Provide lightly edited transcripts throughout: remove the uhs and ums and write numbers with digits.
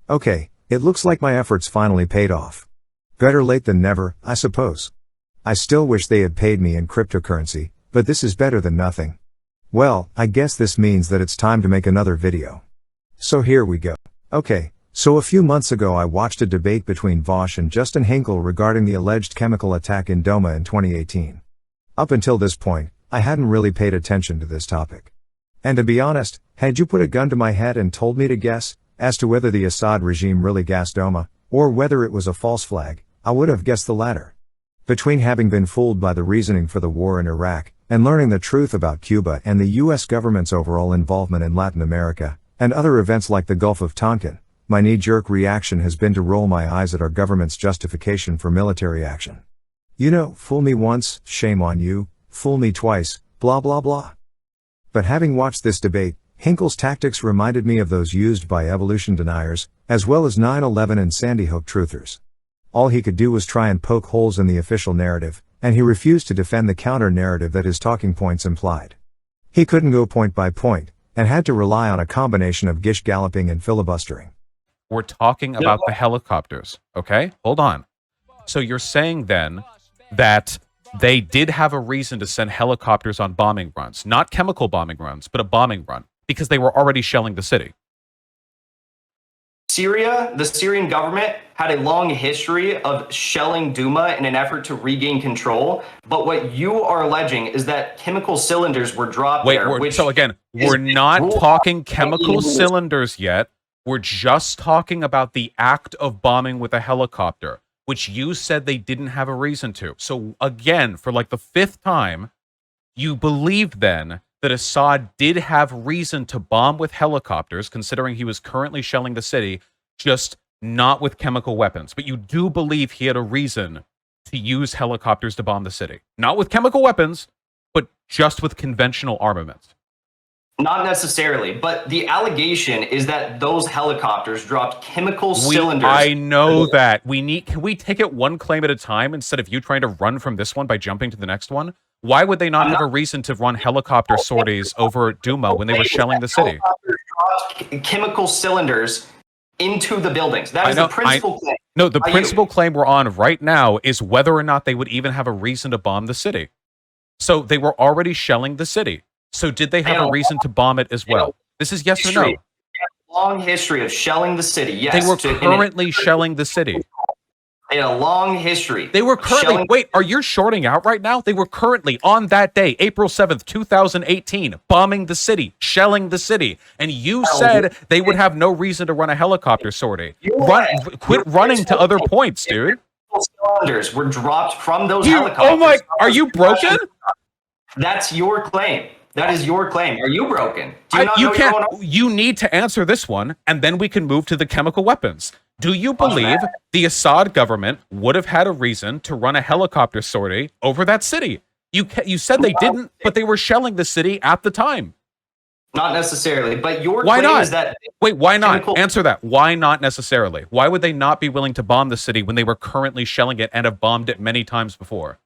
Okay, it looks like my efforts finally paid off. Better late than never, I suppose. I still wish they had paid me in cryptocurrency, but this is better than nothing. Well, I guess this means that it's time to make another video. So here we go. Okay, so a few months ago I watched a debate between Vosh and Justin Hinkle regarding the alleged chemical attack in Douma in 2018. Up until this point, I hadn't really paid attention to this topic. And to be honest, had you put a gun to my head and told me to guess, as to whether the Assad regime really gassed Douma, or whether it was a false flag, I would have guessed the latter. Between having been fooled by the reasoning for the war in Iraq, and learning the truth about Cuba and the US government's overall involvement in Latin America, and other events like the Gulf of Tonkin, my knee-jerk reaction has been to roll my eyes at our government's justification for military action. You know, fool me once, shame on you, fool me twice, blah blah blah. But having watched this debate, Hinkle's tactics reminded me of those used by evolution deniers, as well as 9/11 and Sandy Hook truthers. All he could do was try and poke holes in the official narrative, and he refused to defend the counter-narrative that his talking points implied. He couldn't go point by point, and had to rely on a combination of gish-galloping and filibustering. We're talking about the helicopters, okay? Hold on. So you're saying then that they did have a reason to send helicopters on bombing runs, not chemical bombing runs, but a bombing run, because they were already shelling the city. Syria, the Syrian government had a long history of shelling Douma in an effort to regain control. But what you are alleging is that chemical cylinders were dropped there. So again, we're not talking chemical cylinders yet. We're just talking about the act of bombing with a helicopter, which you said they didn't have a reason to. So again, for like the 5th time, you believe then that Assad did have reason to bomb with helicopters, considering he was currently shelling the city, just not with chemical weapons. But you do believe he had a reason to use helicopters to bomb the city. Not with chemical weapons, but just with conventional armaments. Not necessarily, but the allegation is that those helicopters dropped chemical cylinders. I know that. Can we take it one claim at a time instead of you trying to run from this one by jumping to the next one? Why would they not have a reason to run helicopter sorties over Douma when they were shelling the city? Dropped chemical cylinders into the buildings. That is the principal claim. No, the principal claim we're on right now is whether or not they would even have a reason to bomb the city. So they were already shelling the city. So did they have a reason to bomb it as well? This is yes or no. Long history of shelling the city. Yes. They were currently shelling the city. They had a long history. They were currently, wait, are you shorting out right now? They were currently on that day, April 7th, 2018, bombing the city, shelling the city. And you said they would have no reason to run a helicopter sortie. Quit running to other points, dude. Cylinders were dropped from those helicopters. Oh my, are you broken? That's your claim. That is your claim. Are you broken? Do you can't. You need to answer this one, and then we can move to the chemical weapons. Do you believe the Assad government would have had a reason to run a helicopter sortie over that city? You said they didn't, but they were shelling the city at the time. Not necessarily, but your claim is that... Wait, why not? Answer that. Why not necessarily? Why would they not be willing to bomb the city when they were currently shelling it and have bombed it many times before?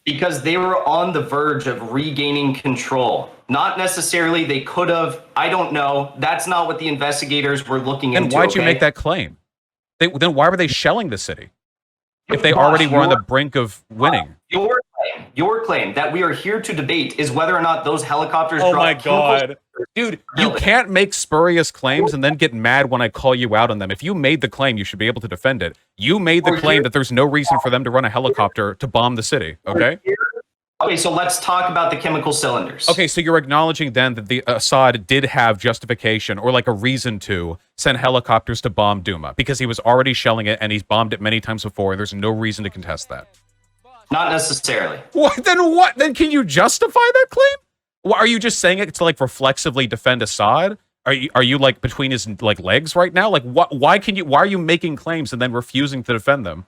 Because they were on the verge of regaining control. Not necessarily they could have. I don't know. That's not what the investigators were looking into. And why'd you make that claim? Then why were they shelling the city if they already were on the brink of winning? Your claim that we are here to debate is whether or not those helicopters dropped. Oh my God. Dude, you can't make spurious claims and then get mad when I call you out on them. If you made the claim, you should be able to defend it. You made the claim that there's no reason for them to run a helicopter to bomb the city, okay? Okay, so let's talk about the chemical cylinders. Okay, so you're acknowledging then that the Assad did have justification or like a reason to send helicopters to bomb Douma because he was already shelling it and he's bombed it many times before and there's no reason to contest that. Not necessarily. What? Then can you justify that claim? Are you just saying it to like reflexively defend Assad? Are you like between his like legs right now? Like why are you making claims and then refusing to defend them?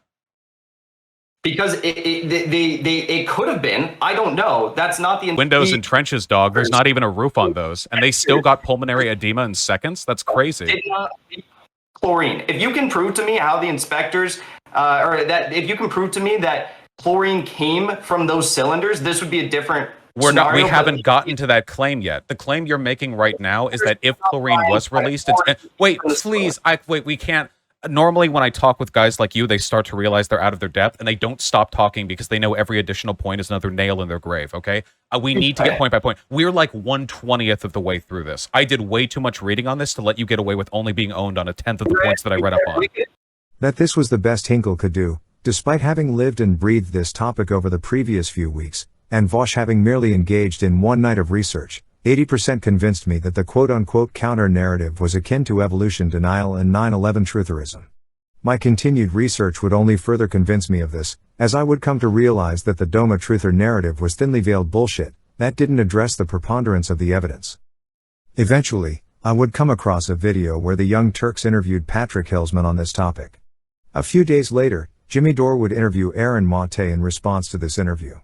Because it could have been. I don't know. That's not the windows and trenches, dog. There's not even a roof on those, and they still got pulmonary edema in seconds. That's crazy. Chlorine. If you can prove to me how the inspectors, if you can prove to me that chlorine came from those cylinders, this would be a different scenario, we haven't gotten to that claim yet. The claim you're making right now is that if chlorine was released, wait, please, we can't. Normally, when I talk with guys like you, they start to realize they're out of their depth, and they don't stop talking because they know every additional point is another nail in their grave, okay? We need to get point by point. We're like 1/20th of the way through this. I did way too much reading on this to let you get away with only being owned on 1/10 of the points that I read up on. That this was the best Hinkle could do, despite having lived and breathed this topic over the previous few weeks, and Vosh having merely engaged in one night of research. 80% convinced me that the quote-unquote counter-narrative was akin to evolution denial and 9/11 trutherism. My continued research would only further convince me of this, as I would come to realize that the Douma truther narrative was thinly veiled bullshit, that didn't address the preponderance of the evidence. Eventually, I would come across a video where the Young Turks interviewed Patrick Hilsman on this topic. A few days later, Jimmy Dore would interview Aaron Mate in response to this interview.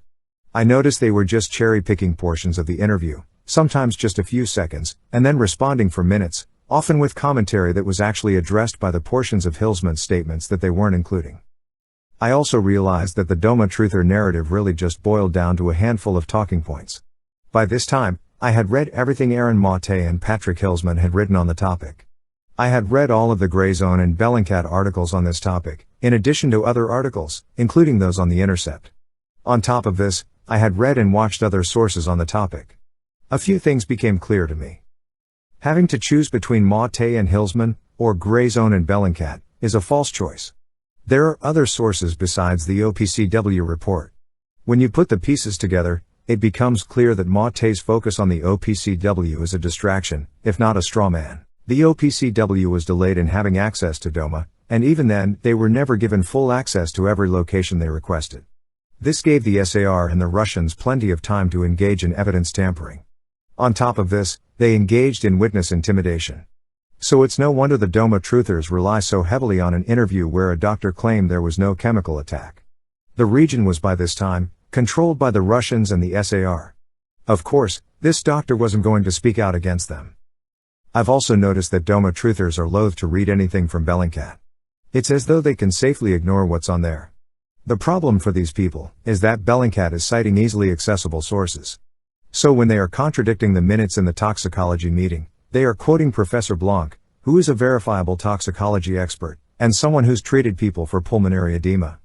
I noticed they were just cherry-picking portions of the interview, sometimes just a few seconds, and then responding for minutes, often with commentary that was actually addressed by the portions of Hilsman's statements that they weren't including. I also realized that the Douma truther narrative really just boiled down to a handful of talking points. By this time, I had read everything Aaron Mate and Patrick Hilsman had written on the topic. I had read all of the Grayzone and Bellingcat articles on this topic, in addition to other articles, including those on The Intercept. On top of this, I had read and watched other sources on the topic. A few things became clear to me. Having to choose between Mate and Hilsman, or Grayzone and Bellingcat, is a false choice. There are other sources besides the OPCW report. When you put the pieces together, it becomes clear that Mate's focus on the OPCW is a distraction, if not a straw man. The OPCW was delayed in having access to Douma, and even then, they were never given full access to every location they requested. This gave the SAR and the Russians plenty of time to engage in evidence tampering. On top of this, they engaged in witness intimidation. So it's no wonder the Douma truthers rely so heavily on an interview where a doctor claimed there was no chemical attack. The region was by this time controlled by the Russians and the SAR. Of course, this doctor wasn't going to speak out against them. I've also noticed that Douma truthers are loath to read anything from Bellingcat. It's as though they can safely ignore what's on there. The problem for these people is that Bellingcat is citing easily accessible sources. So when they are contradicting the minutes in the toxicology meeting, they are quoting Professor Blanc, who is a verifiable toxicology expert, and someone who's treated people for pulmonary edema.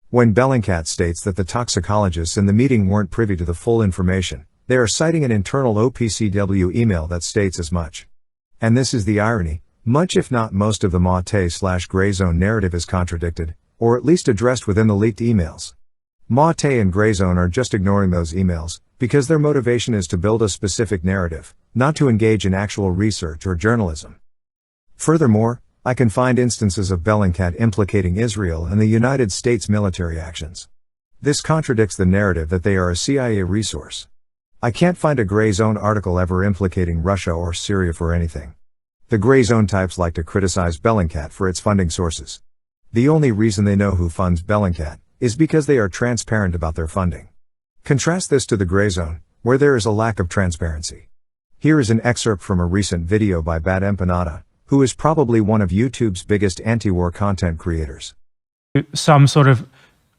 When Bellingcat states that the toxicologists in the meeting weren't privy to the full information, they are citing an internal OPCW email that states as much. And this is the irony, much if not most of the Mate/Grayzone narrative is contradicted, or at least addressed within the leaked emails. Mate and Grayzone are just ignoring those emails, because their motivation is to build a specific narrative, not to engage in actual research or journalism. Furthermore, I can find instances of Bellingcat implicating Israel and the United States military actions. This contradicts the narrative that they are a CIA resource. I can't find a Grayzone article ever implicating Russia or Syria for anything. The Grayzone types like to criticize Bellingcat for its funding sources. The only reason they know who funds Bellingcat is because they are transparent about their funding. Contrast this to the Grayzone, where there is a lack of transparency. Here is an excerpt from a recent video by Bad Empanada, who is probably one of YouTube's biggest anti-war content creators. Some sort of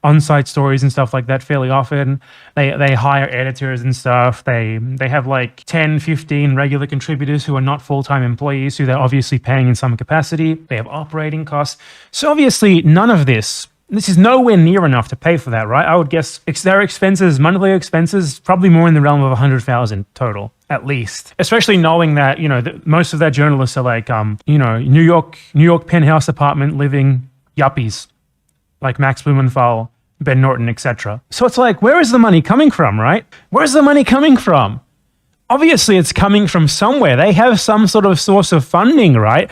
on-site stories and stuff like that fairly often. They hire editors and stuff. They have like 10, 15 regular contributors who are not full-time employees who they're obviously paying in some capacity. They have operating costs. So obviously none of this is nowhere near enough to pay for that, right? I would guess their expenses, monthly expenses, probably more in the realm of 100,000 total, at least. Especially knowing that, most of their journalists are like, New York penthouse apartment living yuppies, like Max Blumenthal, Ben Norton, etc. So it's like, where is the money coming from, right? Where's the money coming from? Obviously, it's coming from somewhere. They have some sort of source of funding, right?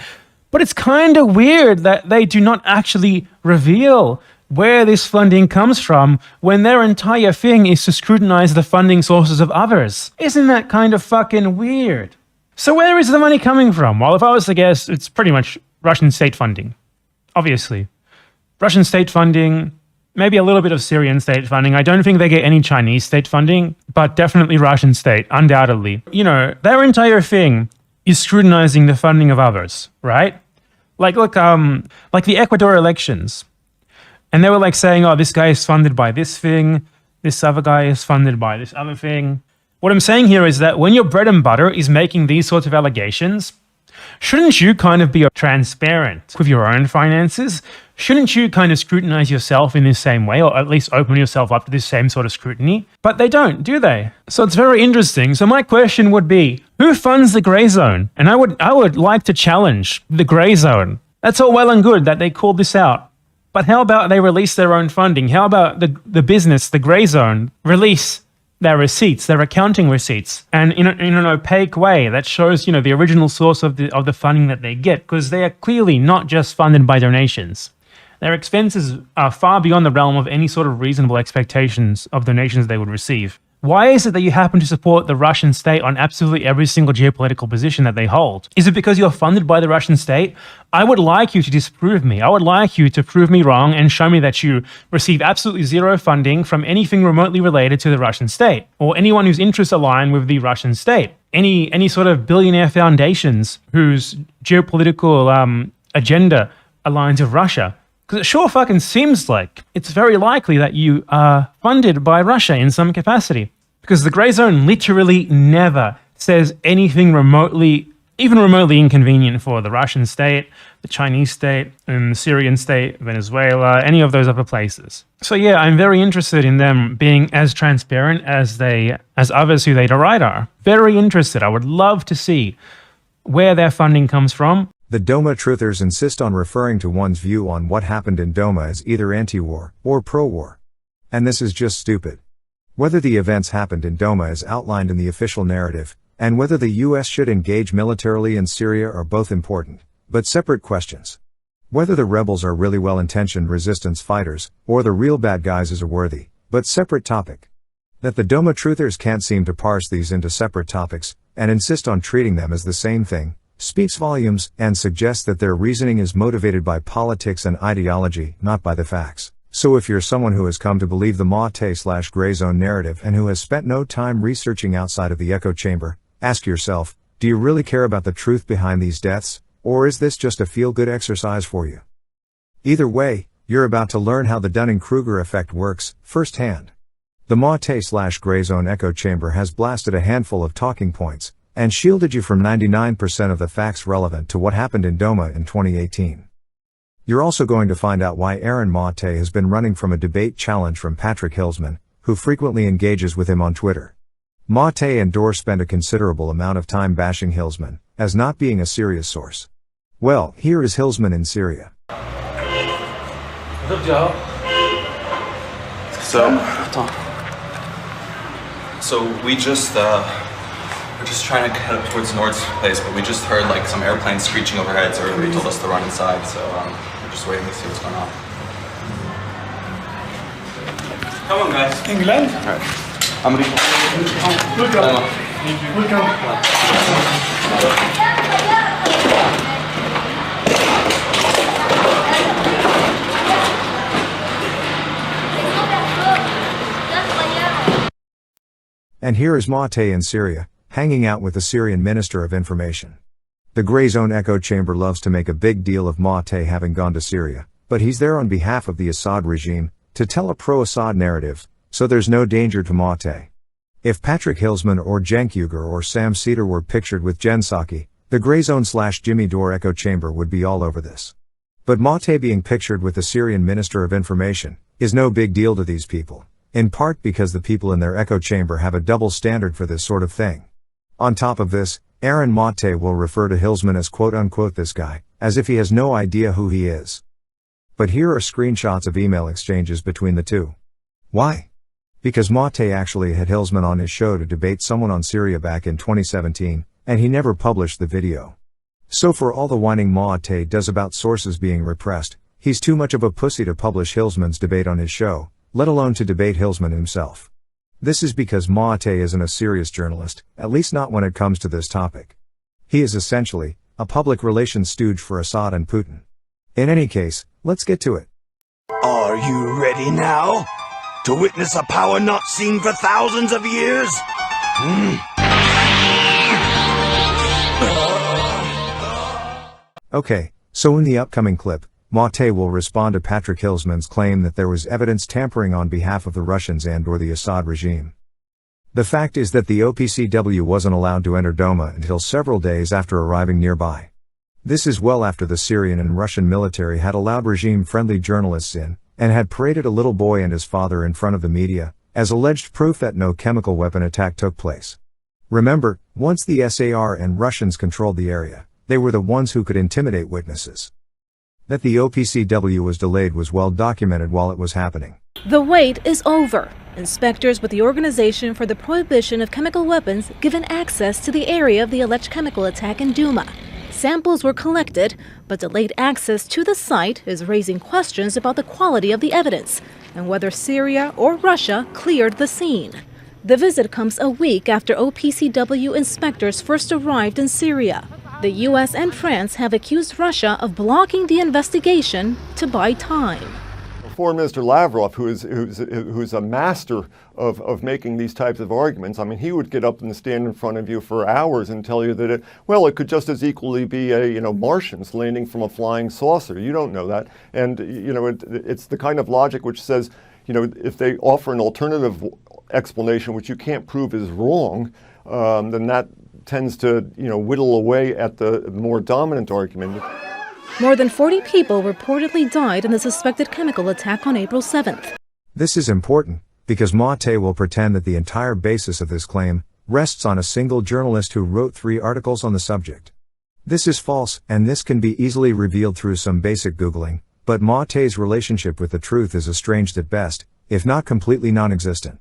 But it's kind of weird that they do not actually reveal where this funding comes from when their entire thing is to scrutinize the funding sources of others. Isn't that kind of fucking weird? So where is the money coming from? Well, if I was to guess, it's pretty much Russian state funding. Obviously. Russian state funding, maybe a little bit of Syrian state funding. I don't think they get any Chinese state funding, but definitely Russian state, undoubtedly. Their entire thing is scrutinizing the funding of others, right? Like, look, like the Ecuador elections. And they were like saying, oh, this guy is funded by this thing. This other guy is funded by this other thing. What I'm saying here is that when your bread and butter is making these sorts of allegations, shouldn't you kind of be transparent with your own finances? Shouldn't you kind of scrutinize yourself in this same way, or at least open yourself up to this same sort of scrutiny? But they don't, do they? So it's very interesting. So my question would be, who funds the Grayzone? And I would like to challenge the Grayzone. That's all well and good that they called this out. But how about they release their own funding? How about the business, the Grayzone, release their receipts, their accounting receipts, and in an opaque way that shows, the original source of the funding that they get, because they are clearly not just funded by donations. Their expenses are far beyond the realm of any sort of reasonable expectations of donations they would receive. Why is it that you happen to support the Russian state on absolutely every single geopolitical position that they hold? Is it because you're funded by the Russian state? I would like you to disprove me. I would like you to prove me wrong and show me that you receive absolutely zero funding from anything remotely related to the Russian state, or anyone whose interests align with the Russian state. Any sort of billionaire foundations whose geopolitical agenda aligns with Russia. Because it sure fucking seems like it's very likely that you are funded by Russia in some capacity. Because the Grayzone literally never says anything even remotely inconvenient for the Russian state, the Chinese state, and the Syrian state, Venezuela, any of those other places. So yeah, I'm very interested in them being as transparent as others who they deride are. Very interested. I would love to see where their funding comes from. The Douma truthers insist on referring to one's view on what happened in Douma as either anti-war or pro-war. And this is just stupid. Whether the events happened in Douma as outlined in the official narrative, and whether the US should engage militarily in Syria are both important, but separate questions. Whether the rebels are really well-intentioned resistance fighters, or the real bad guys is a worthy, but separate topic. That the Douma truthers can't seem to parse these into separate topics, and insist on treating them as the same thing, speaks volumes, and suggests that their reasoning is motivated by politics and ideology, not by the facts. So if you're someone who has come to believe the Mate/Grayzone narrative and who has spent no time researching outside of the echo chamber, ask yourself, do you really care about the truth behind these deaths, or is this just a feel-good exercise for you? Either way, you're about to learn how the Dunning-Kruger effect works, firsthand. The Mate/Grayzone echo chamber has blasted a handful of talking points, and shielded you from 99% of the facts relevant to what happened in Douma in 2018. You're also going to find out why Aaron Mate has been running from a debate challenge from Patrick Hilsman, who frequently engages with him on Twitter. Mate and Dore spend a considerable amount of time bashing Hilsman, as not being a serious source. Well, here is Hilsman in Syria. So we just, we're just trying to head up towards Nord's place, but we just heard like some airplanes screeching overhead, so everybody told us to run inside, so we're just waiting to see what's going on. Come on, guys. England? Alright. I'm ready. And here is Mate in Syria, hanging out with the Syrian Minister of Information. The Grayzone echo chamber loves to make a big deal of Mate having gone to Syria, but he's there on behalf of the Assad regime, to tell a pro-Assad narrative, so there's no danger to Mate. If Patrick Hilsman or Cenk Uygur or Sam Cedar were pictured with Jen Psaki, the Grayzone/Jimmy Dore echo chamber would be all over this. But Mate being pictured with the Syrian Minister of Information, is no big deal to these people, in part because the people in their echo chamber have a double standard for this sort of thing. On top of this, Aaron Mate will refer to Hilsman as quote-unquote this guy, as if he has no idea who he is. But here are screenshots of email exchanges between the two. Why? Because Mate actually had Hilsman on his show to debate someone on Syria back in 2017, and he never published the video. So for all the whining Mate does about sources being repressed, he's too much of a pussy to publish Hilsman's debate on his show, let alone to debate Hilsman himself. This is because Mate isn't a serious journalist, at least not when it comes to this topic. He is essentially a public relations stooge for Assad and Putin. In any case, let's get to it. Are you ready now? To witness a power not seen for thousands of years? Okay, so in the upcoming clip, Mate will respond to Patrick Hilsman's claim that there was evidence tampering on behalf of the Russians and/or the Assad regime. The fact is that the OPCW wasn't allowed to enter Douma until several days after arriving nearby. This is well after the Syrian and Russian military had allowed regime-friendly journalists in, and had paraded a little boy and his father in front of the media, as alleged proof that no chemical weapon attack took place. Remember, once the SAR and Russians controlled the area, they were the ones who could intimidate witnesses. That the OPCW was delayed was well documented while it was happening. The wait is over. Inspectors with the Organization for the Prohibition of Chemical Weapons given access to the area of the alleged chemical attack in Douma. Samples were collected, but delayed access to the site is raising questions about the quality of the evidence and whether Syria or Russia cleared the scene. The visit comes a week after OPCW inspectors first arrived in Syria. The U.S. and France have accused Russia of blocking the investigation to buy time. Foreign Minister Lavrov, who's a master of making these types of arguments, I mean, he would get up and stand in front of you for hours and tell you that it could just as equally be Martians landing from a flying saucer. You don't know that, and it's the kind of logic which says, if they offer an alternative explanation which you can't prove is wrong, then that tends to whittle away at the more dominant argument. More than 40 people reportedly died in the suspected chemical attack on April 7th. This is important, because Mate will pretend that the entire basis of this claim rests on a single journalist who wrote 3 articles on the subject. This is false, and this can be easily revealed through some basic Googling, but Mate's relationship with the truth is estranged at best, if not completely non-existent.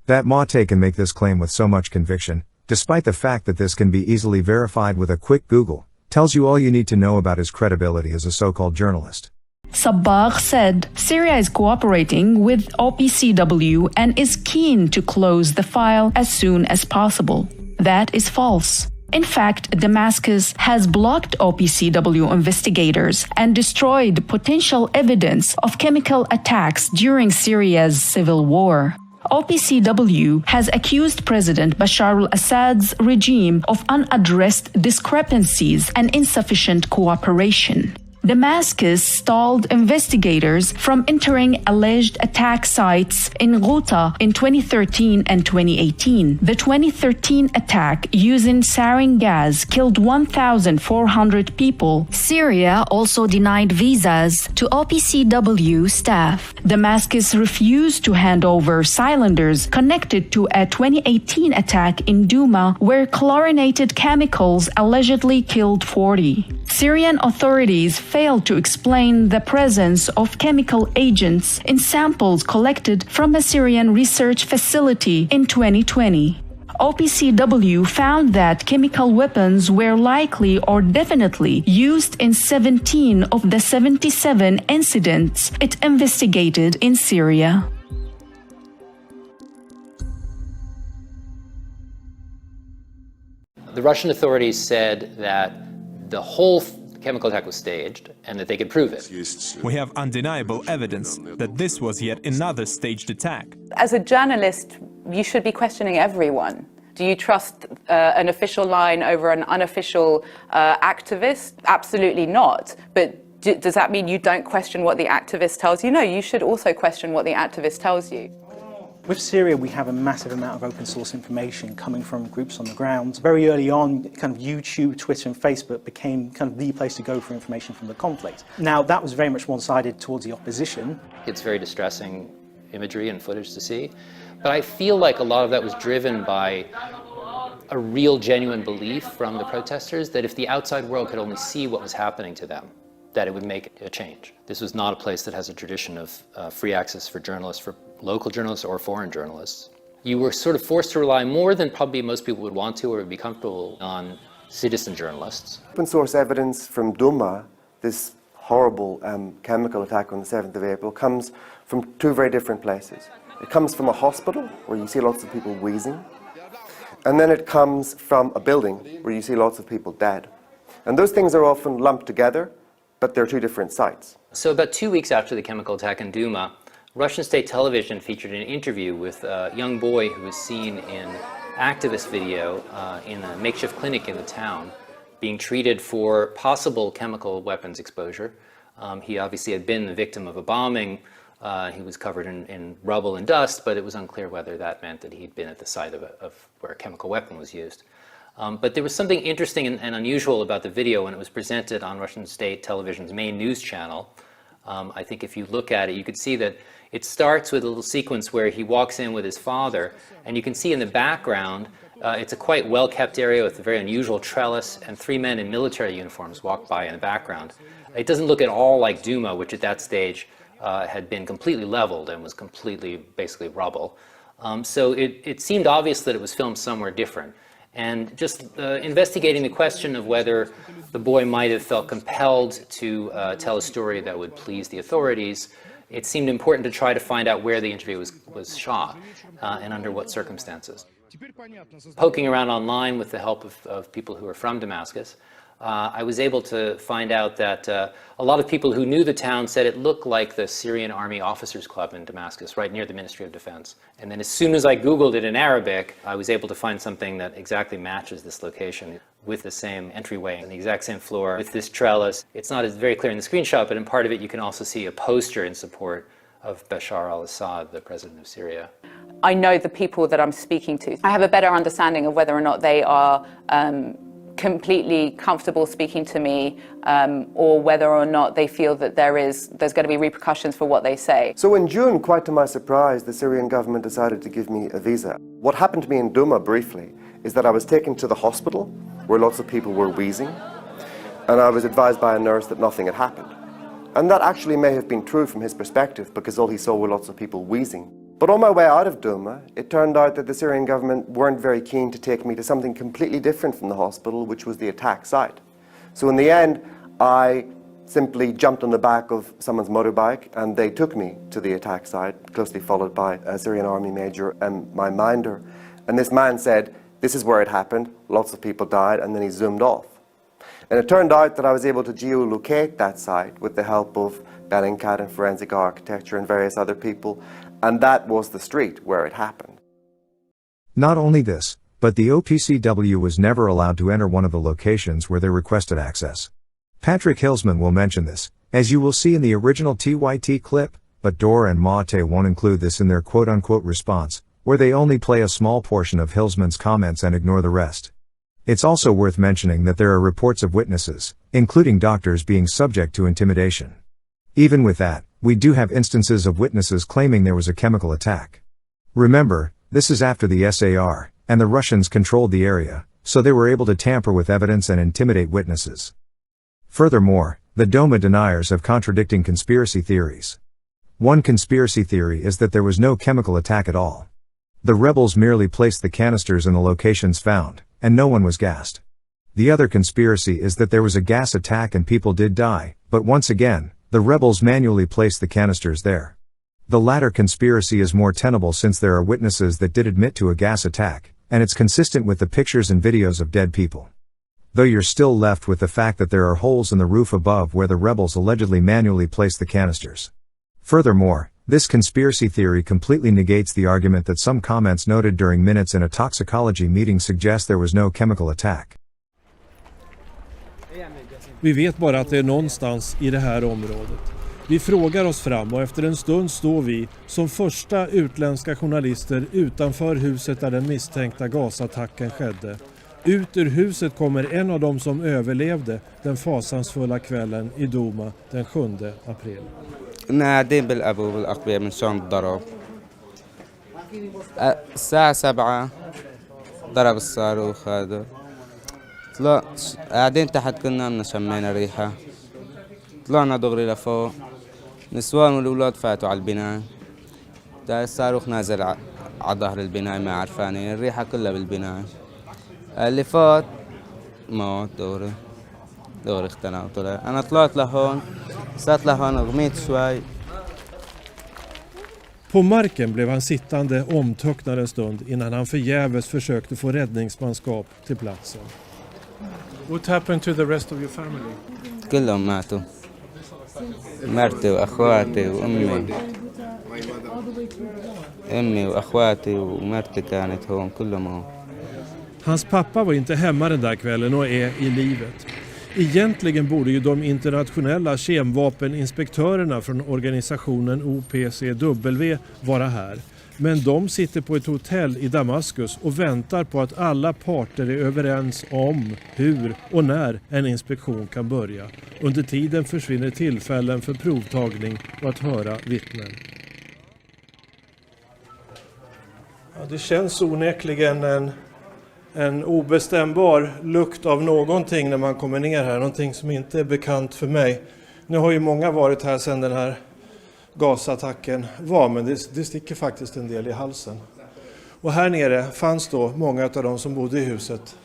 That Mate can make this claim with so much conviction, despite the fact that this can be easily verified with a quick Google, tells you all you need to know about his credibility as a so-called journalist. Sabagh said Syria is cooperating with OPCW and is keen to close the file as soon as possible. That is false. In fact, Damascus has blocked OPCW investigators and destroyed potential evidence of chemical attacks during Syria's civil war. OPCW has accused President Bashar al-Assad's regime of unaddressed discrepancies and insufficient cooperation. Damascus stalled investigators from entering alleged attack sites in Ghouta in 2013 and 2018. The 2013 attack using sarin gas killed 1,400 people. Syria also denied visas to OPCW staff. Damascus refused to hand over cylinders connected to a 2018 attack in Douma where chlorinated chemicals allegedly killed 40. Syrian authorities failed to explain the presence of chemical agents in samples collected from a Syrian research facility in 2020. OPCW found that chemical weapons were likely or definitely used in 17 of the 77 incidents it investigated in Syria. The Russian authorities said that the whole chemical attack was staged and that they could prove it. We have undeniable evidence that this was yet another staged attack. As a journalist, you should be questioning everyone. Do you trust an official line over an unofficial activist? Absolutely not. But does that mean you don't question what the activist tells you? No, you should also question what the activist tells you. With Syria, we have a massive amount of open source information coming from groups on the ground. Very early on, kind of YouTube, Twitter and Facebook became kind of the place to go for information from the conflict. Now, that was very much one-sided towards the opposition. It's very distressing imagery and footage to see. But I feel like a lot of that was driven by a real, genuine belief from the protesters that if the outside world could only see what was happening to them, that it would make a change. This was not a place that has a tradition of free access for journalists, for local journalists or foreign journalists. You were sort of forced to rely more than probably most people would want to or would be comfortable on citizen journalists. Open source evidence from Douma, this horrible chemical attack on the 7th of April, comes from 2 very different places. It comes from a hospital where you see lots of people wheezing, and then it comes from a building where you see lots of people dead. And those things are often lumped together, but they're 2 different sites. So about 2 weeks after the chemical attack in Douma, Russian state television featured an interview with a young boy who was seen in activist video in a makeshift clinic in the town being treated for possible chemical weapons exposure. He obviously had been the victim of a bombing He was covered in rubble and dust, but it was unclear whether that meant that he'd been at the site of where a chemical weapon was used. But there was something interesting and unusual about the video when it was presented on Russian state television's main news channel. I think if you look at it, you could see that it starts with a little sequence where he walks in with his father, and you can see in the background, it's a quite well-kept area with a very unusual trellis, and 3 men in military uniforms walk by in the background. It doesn't look at all like Douma, which at that stage had been completely leveled and was completely, basically, rubble. So it seemed obvious that it was filmed somewhere different. And just investigating the question of whether the boy might have felt compelled to tell a story that would please the authorities, it seemed important to try to find out where the interview was shot and under what circumstances. Poking around online with the help of people who are from Damascus, I was able to find out that a lot of people who knew the town said it looked like the Syrian Army Officers Club in Damascus, right near the Ministry of Defense. And then as soon as I Googled it in Arabic, I was able to find something that exactly matches this location, with the same entryway and the exact same floor, with this trellis. It's not as very clear in the screenshot, but in part of it you can also see a poster in support of Bashar al-Assad, the president of Syria. I know the people that I'm speaking to. I have a better understanding of whether or not they are completely comfortable speaking to me, or whether or not they feel that there's going to be repercussions for what they say. So in June, quite to my surprise, the Syrian government decided to give me a visa. What happened to me in Douma, briefly, is that I was taken to the hospital where lots of people were wheezing, and I was advised by a nurse that nothing had happened. And that actually may have been true from his perspective, because all he saw were lots of people wheezing. But on my way out of Douma, it turned out that the Syrian government weren't very keen to take me to something completely different from the hospital, which was the attack site. So in the end, I simply jumped on the back of someone's motorbike, and they took me to the attack site, closely followed by a Syrian army major and my minder. And this man said, "This is where it happened, lots of people died," and then he zoomed off. And it turned out that I was able to geolocate that site with the help of Bellingcat and forensic architecture and various other people, and that was the street where it happened. Not only this, but the OPCW was never allowed to enter one of the locations where they requested access. Patrick Hilsman will mention this, as you will see in the original TYT clip, but Dore and Mate won't include this in their quote-unquote response, where they only play a small portion of Hilsman's comments and ignore the rest. It's also worth mentioning that there are reports of witnesses, including doctors, being subject to intimidation. Even with that, we do have instances of witnesses claiming there was a chemical attack. Remember, this is after the SAR, and the Russians controlled the area, so they were able to tamper with evidence and intimidate witnesses. Furthermore, the Douma deniers have contradicting conspiracy theories. One conspiracy theory is that there was no chemical attack at all. The rebels merely placed the canisters in the locations found, and no one was gassed. The other conspiracy is that there was a gas attack and people did die, but once again, the rebels manually placed the canisters there. The latter conspiracy is more tenable since there are witnesses that did admit to a gas attack, and it's consistent with the pictures and videos of dead people. Though you're still left with the fact that there are holes in the roof above where the rebels allegedly manually placed the canisters. Furthermore, this conspiracy theory completely negates the argument that some comments noted during minutes in a toxicology meeting suggest there was no chemical attack. Vi vet bara att det är någonstans i det här området. Vi frågar oss fram och efter en stund står vi som första utländska journalister utanför huset där den misstänkta gasattacken skedde. Ut ur huset kommer en av dem som överlevde den fasansfulla kvällen i Douma den 7 april. قاعدين بالأبو بالأقبية من شان الضرب الساعة 7 ضرب الصاروخ هذا طلع قاعدين تحت كنا شمينا ريحة طلعنا دغري لفوق نسوان والأولاد فاتوا على البناء الصاروخ نازل على ظهر البناء ما عرفانين الريحة كلها بالبناء اللي فات موت دغري اختنى وطلع أنا طلعت لهون satt لهون غميت شوي. På marken blev han sittande omtöcknad en stund innan han förgäves försökte få räddningsmanskap till platsen. What happened to the rest of your family? كلهم ماتوا. مرتي وأخواتي وأمي. أمي وأخواتي ومرتي كانت هون كلهم هون. Hans pappa var inte hemma den där kvällen och är i livet. Egentligen borde ju de internationella kemvapeninspektörerna från organisationen OPCW vara här. Men de sitter på ett hotell i Damaskus och väntar på att alla parter är överens om hur och när en inspektion kan börja. Under tiden försvinner tillfällen för provtagning och att höra vittnen. Ja, det känns onekligen en obestämbar lukt av någonting när man kommer ner här. Någonting som inte är bekant för mig. Nu har ju många varit här sedan den här gasattacken var, men det sticker faktiskt en del i halsen. Och här nere fanns då många av de som bodde i huset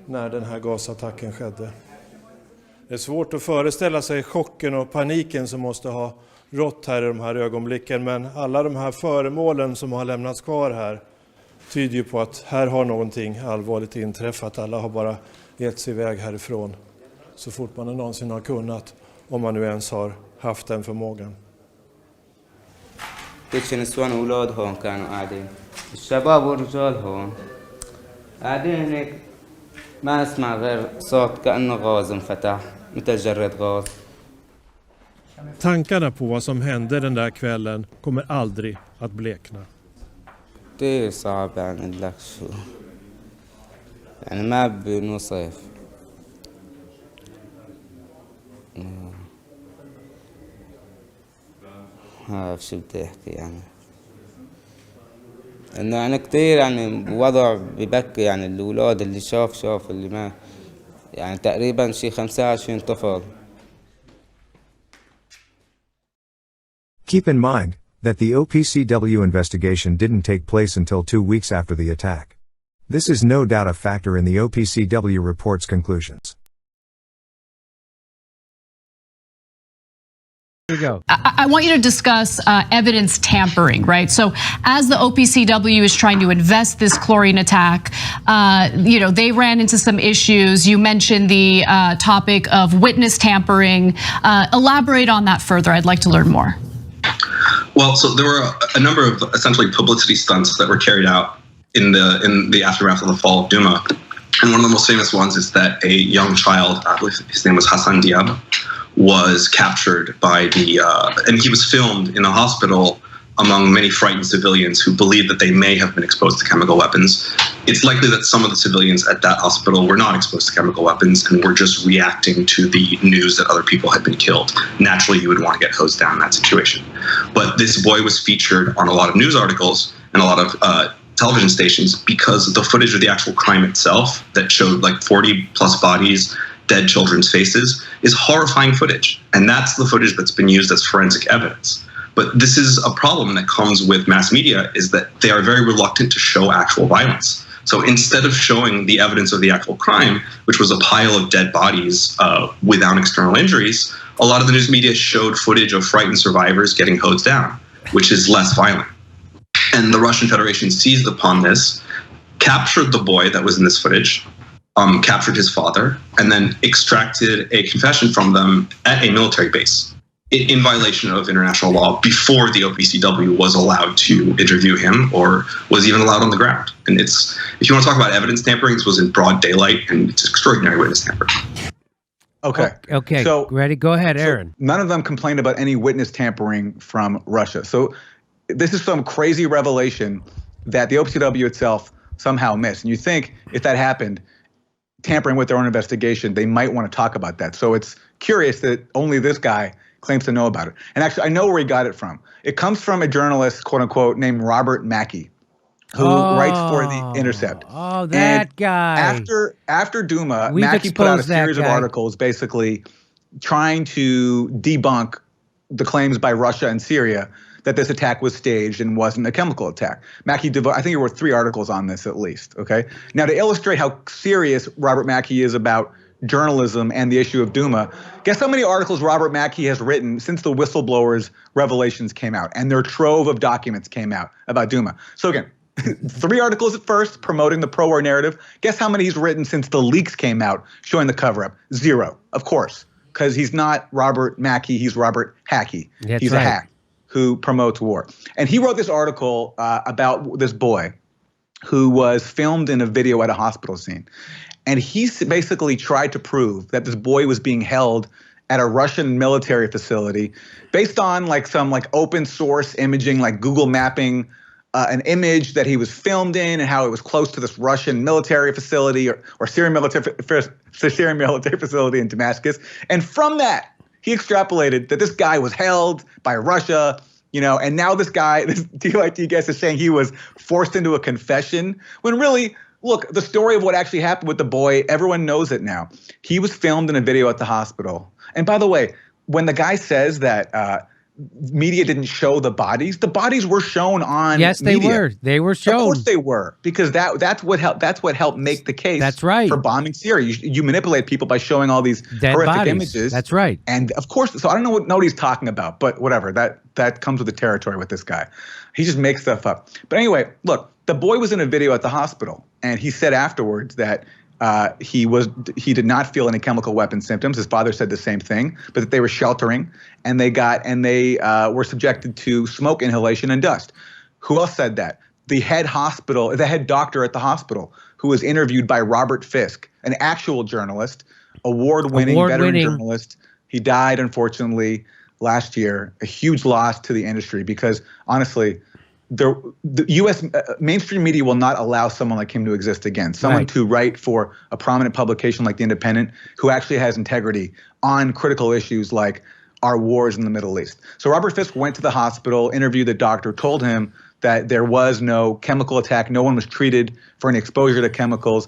när den här gasattacken skedde. Det är svårt att föreställa sig chocken och paniken som måste ha rått här i de här ögonblicken, men alla de här föremålen som har lämnats kvar här tyder ju på att här har någonting allvarligt inträffat. Alla har bara gett sig iväg härifrån så fort man någonsin har kunnat, om man nu ens har haft den förmågan. كل نسوان وأولاد هون كانوا قاعدين الشباب والرجال هون قاعدين هيك ما أسمع غير صوت كأنه غاز انفتح مثل جرة غاز. Tankarna på vad som hände den där kvällen kommer aldrig att blekna. كتير صعب يعني لك شو يعني ما بنوصف. شو بدي احكي يعني انه يعني كثير يعني وضع ببكي يعني الاولاد اللي شاف اللي ما يعني تقريبا شي 25 طفل. Keep in mind that the OPCW investigation didn't take place until 2 weeks after the attack. This is no doubt a factor in the OPCW report's conclusions. I want you to discuss evidence tampering, right? So as the OPCW is trying to invest this chlorine attack, they ran into some issues. You mentioned the topic of witness tampering. Elaborate on that further. I'd like to learn more. Well, so there were a number of essentially publicity stunts that were carried out in the aftermath of the fall of Douma. And one of the most famous ones is that a young child, I believe his name was Hassan Diab, was captured by and he was filmed in a hospital among many frightened civilians who believed that they may have been exposed to chemical weapons. It's likely that some of the civilians at that hospital were not exposed to chemical weapons and were just reacting to the news that other people had been killed. Naturally, you would want to get hosed down in that situation. But this boy was featured on a lot of news articles and a lot of television stations because the footage of the actual crime itself that showed like 40 plus bodies, dead children's faces, is horrifying footage. And that's the footage that's been used as forensic evidence. But this is a problem that comes with mass media, is that they are very reluctant to show actual violence. So instead of showing the evidence of the actual crime, which was a pile of dead bodies without external injuries, a lot of the news media showed footage of frightened survivors getting hosed down, which is less violent. And the Russian Federation seized upon this, captured the boy that was in this footage, captured his father, and then extracted a confession from them at a military base in violation of international law before the OPCW was allowed to interview him or was even allowed on the ground. And if you want to talk about evidence tampering, this was in broad daylight and it's extraordinary witness tampering. Okay. So ready? Go ahead, Aaron. So none of them complained about any witness tampering from Russia. So this is some crazy revelation that the OPCW itself somehow missed. And you think if that happened, tampering with their own investigation, they might want to talk about that. So it's curious that only this guy claims to know about it. And actually, I know where he got it from. It comes from a journalist, quote unquote, named Robert Mackey, who writes for The Intercept. Oh, that guy. After Douma, We've Mackey put out a exposed that series of guy. articles basically trying to debunk the claims by Russia and Syria that this attack was staged and wasn't a chemical attack. Mackey, I think there were 3 articles on this at least, okay? Now, to illustrate how serious Robert Mackey is about journalism and the issue of Douma, guess how many articles Robert Mackey has written since the whistleblowers revelations came out and their trove of documents came out about Douma. So again, 3 articles at first promoting the pro-war narrative. Guess how many he's written since the leaks came out showing the cover-up? 0, of course, because he's not Robert Mackey, he's Robert Hackey. He's a hack who promotes war. And he wrote this article about this boy who was filmed in a video at a hospital scene. And he basically tried to prove that this boy was being held at a Russian military facility based on like some like open source imaging, like Google mapping an image that he was filmed in and how it was close to this Russian military facility or Syrian military facility in Damascus. And from that, he extrapolated that this guy was held by Russia, you know, and now this guy, this DYT guest is saying he was forced into a confession when really, look, the story of what actually happened with the boy, everyone knows it now. He was filmed in a video at the hospital. And by the way, when the guy says that media didn't show the bodies were shown on Yes, they media. were. They were shown. Of course they were, because that's what helped make the case. That's right. For bombing Syria. You manipulate people by showing all these Dead horrific bodies. images. That's right. And of course, so I don't know what he's talking about, but whatever. That comes with the territory with this guy. He just makes stuff up. But anyway, look, the boy was in a video at the hospital, and he said afterwards that he did not feel any chemical weapon symptoms. His father said the same thing, but that they were sheltering and they were subjected to smoke inhalation and dust. Who else said that? The head doctor at the hospital, who was interviewed by Robert Fisk, an actual journalist, award-winning veteran journalist. He died, unfortunately, last year. A huge loss to the industry because, honestly, the U.S. Mainstream media will not allow someone like him to exist again. Someone to write for a prominent publication like The Independent who actually has integrity on critical issues like our wars in the Middle East. So Robert Fisk went to the hospital, interviewed the doctor, told him that there was no chemical attack. No one was treated for any exposure to chemicals.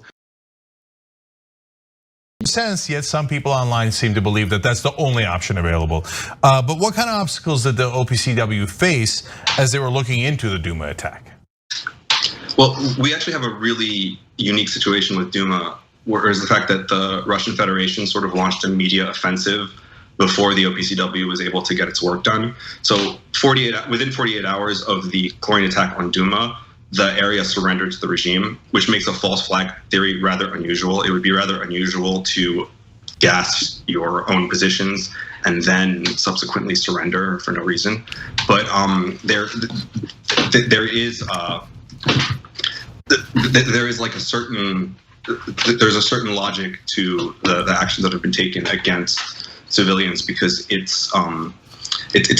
Sense, yet some people online seem to believe that that's the only option available. But what kind of obstacles did the OPCW face as they were looking into the Douma attack? Well, we actually have a really unique situation with Douma, whereas the fact that the Russian Federation sort of launched a media offensive before the OPCW was able to get its work done. So within 48 hours of the chlorine attack on Douma, the area surrendered to the regime, which makes a false flag theory rather unusual. It would be rather unusual to gas your own positions and then subsequently surrender for no reason. But there is like a certain logic to the actions that have been taken against civilians because it's a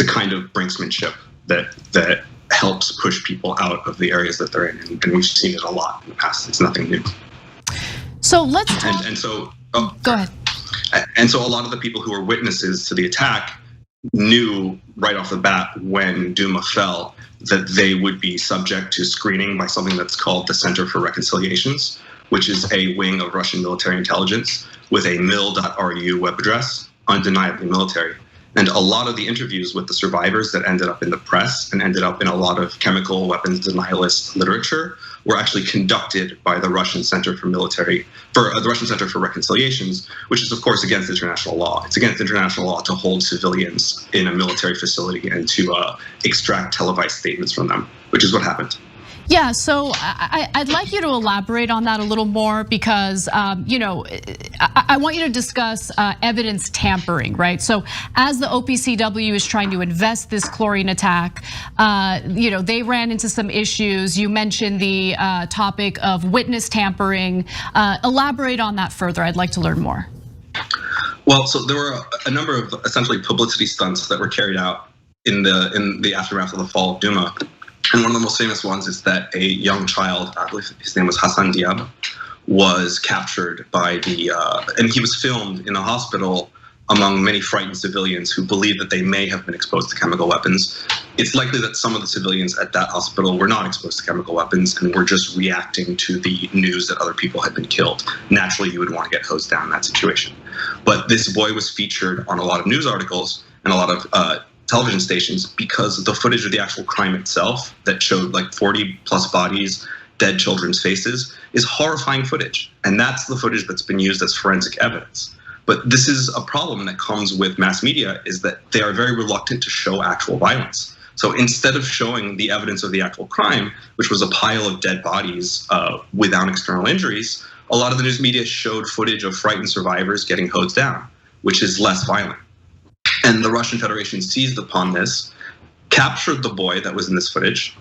kind of brinksmanship that helps push people out of the areas that they're in, and we've seen it a lot in the past. It's nothing new. So let's talk. Go ahead. And so a lot of the people who were witnesses to the attack knew right off the bat when Douma fell that they would be subject to screening by something that's called the Center for Reconciliations, which is a wing of Russian military intelligence with a mil.ru web address, undeniably military. And a lot of the interviews with the survivors that ended up in the press and ended up in a lot of chemical weapons denialist literature were actually conducted by the Russian Center for Reconciliations, which is of course against international law. It's against international law to hold civilians in a military facility and to extract televised statements from them, which is what happened. Yeah, so I'd like you to elaborate on that a little more because, I want you to discuss evidence tampering, right? So as the OPCW is trying to invest this chlorine attack, they ran into some issues. You mentioned the topic of witness tampering. Elaborate on that further. I'd like to learn more. Well, so there were a number of essentially publicity stunts that were carried out in the aftermath of the fall of Douma. And one of the most famous ones is that a young child, I believe his name was Hassan Diab, was captured by and he was filmed in a hospital among many frightened civilians who believe that they may have been exposed to chemical weapons. It's likely that some of the civilians at that hospital were not exposed to chemical weapons and were just reacting to the news that other people had been killed. Naturally, you would want to get hosed down in that situation. But this boy was featured on a lot of news articles and a lot of television stations because the footage of the actual crime itself that showed like 40 plus bodies, dead children's faces, is horrifying footage. And that's the footage that's been used as forensic evidence. But this is a problem that comes with mass media, is that they are very reluctant to show actual violence. So instead of showing the evidence of the actual crime, which was a pile of dead bodies without external injuries, a lot of the news media showed footage of frightened survivors getting hosed down, which is less violent. And the Russian Federation seized upon this, captured the boy that was in this footage,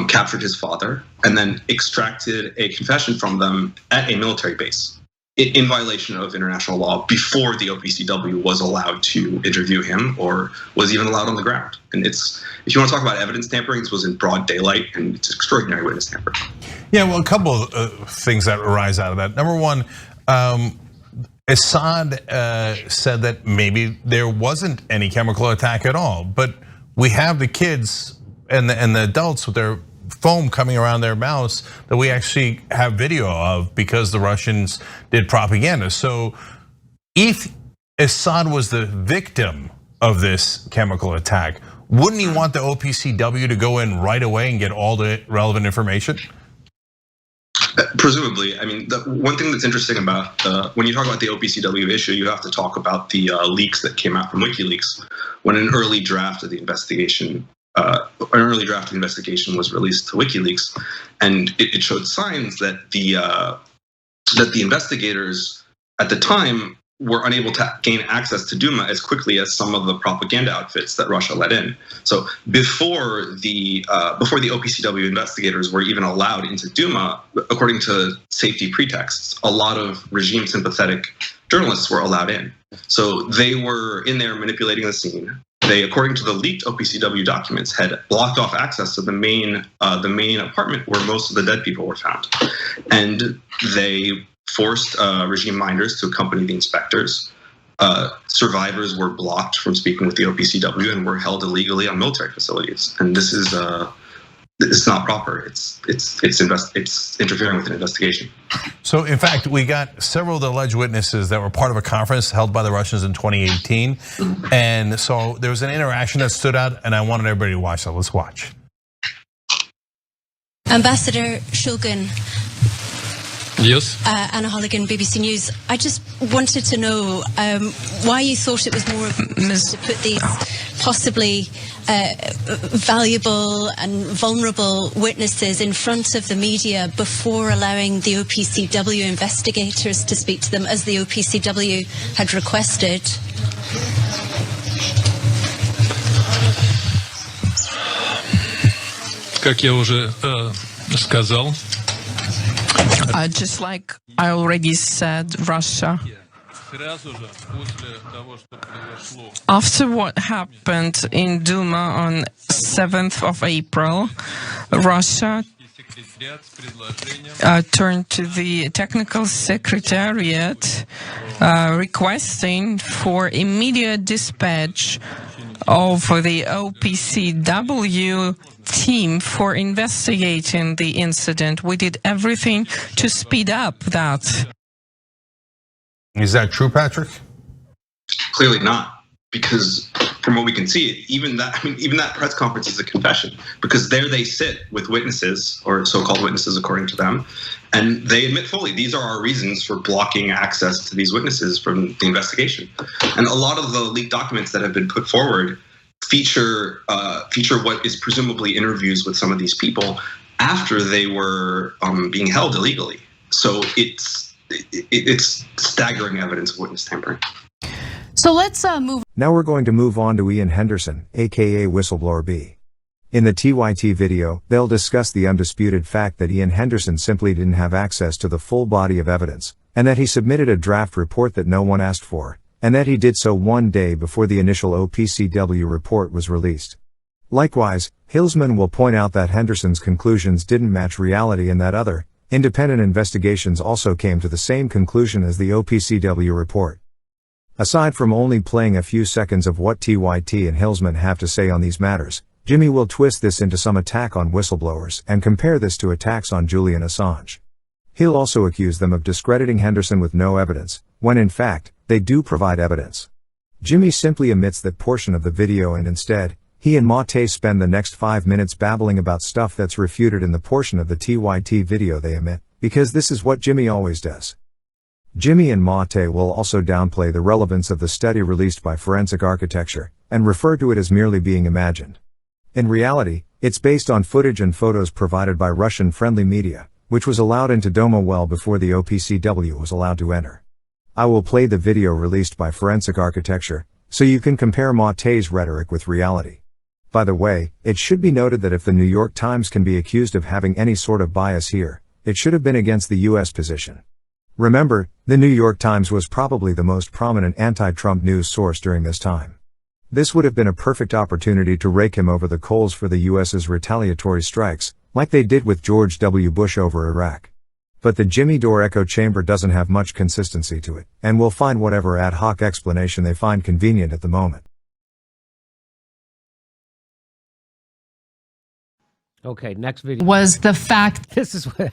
captured his father, and then extracted a confession from them at a military base in violation of international law before the OPCW was allowed to interview him or was even allowed on the ground. And if you want to talk about evidence tampering, this was in broad daylight, and it's extraordinary witness tampering. Yeah, well, a couple of things that arise out of that. Number one, Assad said that maybe there wasn't any chemical attack at all, but we have the kids and the adults with their foam coming around their mouths that we actually have video of because the Russians did propaganda. So if Assad was the victim of this chemical attack, wouldn't he want the OPCW to go in right away and get all the relevant information? Presumably. I mean, the one thing that's interesting about when you talk about the OPCW issue, you have to talk about the leaks that came out from WikiLeaks when an early draft of the investigation was released to WikiLeaks, and it showed signs that the investigators at the time were unable to gain access to Douma as quickly as some of the propaganda outfits that Russia let in. So before the OPCW investigators were even allowed into Douma, according to safety pretexts, a lot of regime sympathetic journalists were allowed in. So they were in there manipulating the scene. They, according to the leaked OPCW documents, had blocked off access to the main apartment where most of the dead people were found, and they forced regime minders to accompany the inspectors. Survivors were blocked from speaking with the OPCW and were held illegally on military facilities. And this is it's not proper. It's interfering with an investigation. So in fact, we got several of the alleged witnesses that were part of a conference held by the Russians in 2018. And so there was an interaction that stood out, and I wanted everybody to watch that. Let's watch. Ambassador Shulgin. Yes. Anna Holligan, BBC News. I just wanted to know why you thought it was more to put these possibly valuable and vulnerable witnesses in front of the media before allowing the OPCW investigators to speak to them, as the OPCW had requested. Как я уже сказал. Just like I already said, Russia, after what happened in Douma on 7th of April, Russia turned to the technical secretariat requesting for immediate dispatch of the OPCW team for investigating the incident. We did everything to speed up that. Is that true, Patrick? Clearly not, because from what we can see, even that press conference is a confession, because there they sit with witnesses, or so-called witnesses according to them, and they admit fully, these are our reasons for blocking access to these witnesses from the investigation. And a lot of the leaked documents that have been put forward feature what is presumably interviews with some of these people after they were being held illegally. So it's staggering evidence of witness tampering. So let's move. Now we're going to move on to Ian Henderson, aka Whistleblower B. In the TYT video, they'll discuss the undisputed fact that Ian Henderson simply didn't have access to the full body of evidence, and that he submitted a draft report that no one asked for, and that he did so one day before the initial OPCW report was released. Likewise, Hilsman will point out that Henderson's conclusions didn't match reality and that other, independent investigations also came to the same conclusion as the OPCW report. Aside from only playing a few seconds of what TYT and Hilsman have to say on these matters, Jimmy will twist this into some attack on whistleblowers and compare this to attacks on Julian Assange. He'll also accuse them of discrediting Henderson with no evidence, when in fact, they do provide evidence. Jimmy simply omits that portion of the video and instead, he and Mate spend the next 5 minutes babbling about stuff that's refuted in the portion of the TYT video they omit, because this is what Jimmy always does. Jimmy and Mate will also downplay the relevance of the study released by Forensic Architecture, and refer to it as merely being imagined. In reality, it's based on footage and photos provided by Russian-friendly media, which was allowed into Douma well before the OPCW was allowed to enter. I will play the video released by Forensic Architecture, so you can compare Mate's rhetoric with reality. By the way, it should be noted that if the New York Times can be accused of having any sort of bias here, it should have been against the US position. Remember, the New York Times was probably the most prominent anti-Trump news source during this time. This would have been a perfect opportunity to rake him over the coals for the US's retaliatory strikes, like they did with George W. Bush over Iraq. But the Jimmy Dore echo chamber doesn't have much consistency to it, and will find whatever ad hoc explanation they find convenient at the moment. Okay, next video. Was the fact... This is what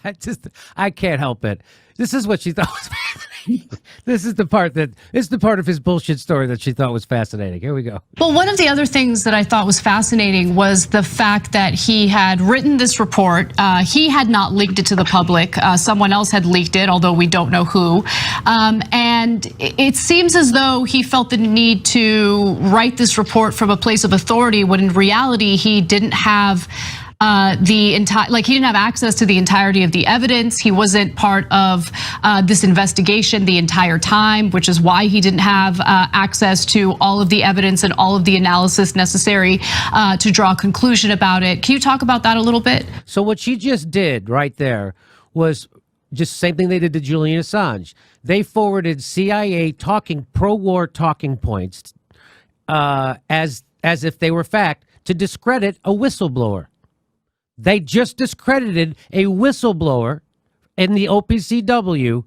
I can't help it. This is what she thought was fascinating. This is the part of his bullshit story that she thought was fascinating. Here we go. Well, one of the other things that I thought was fascinating was the fact that he had written this report. He had not leaked it to the public. Someone else had leaked it, although we don't know who. And it seems as though he felt the need to write this report from a place of authority, when in reality he didn't have he didn't have access to the entirety of the evidence. He wasn't part of this investigation the entire time, which is why he didn't have access to all of the evidence and all of the analysis necessary to draw a conclusion about it. Can you talk about that a little bit? So what she just did right there was just the same thing they did to Julian Assange. They forwarded CIA pro-war talking points as if they were fact to discredit a whistleblower. They just discredited a whistleblower in the OPCW.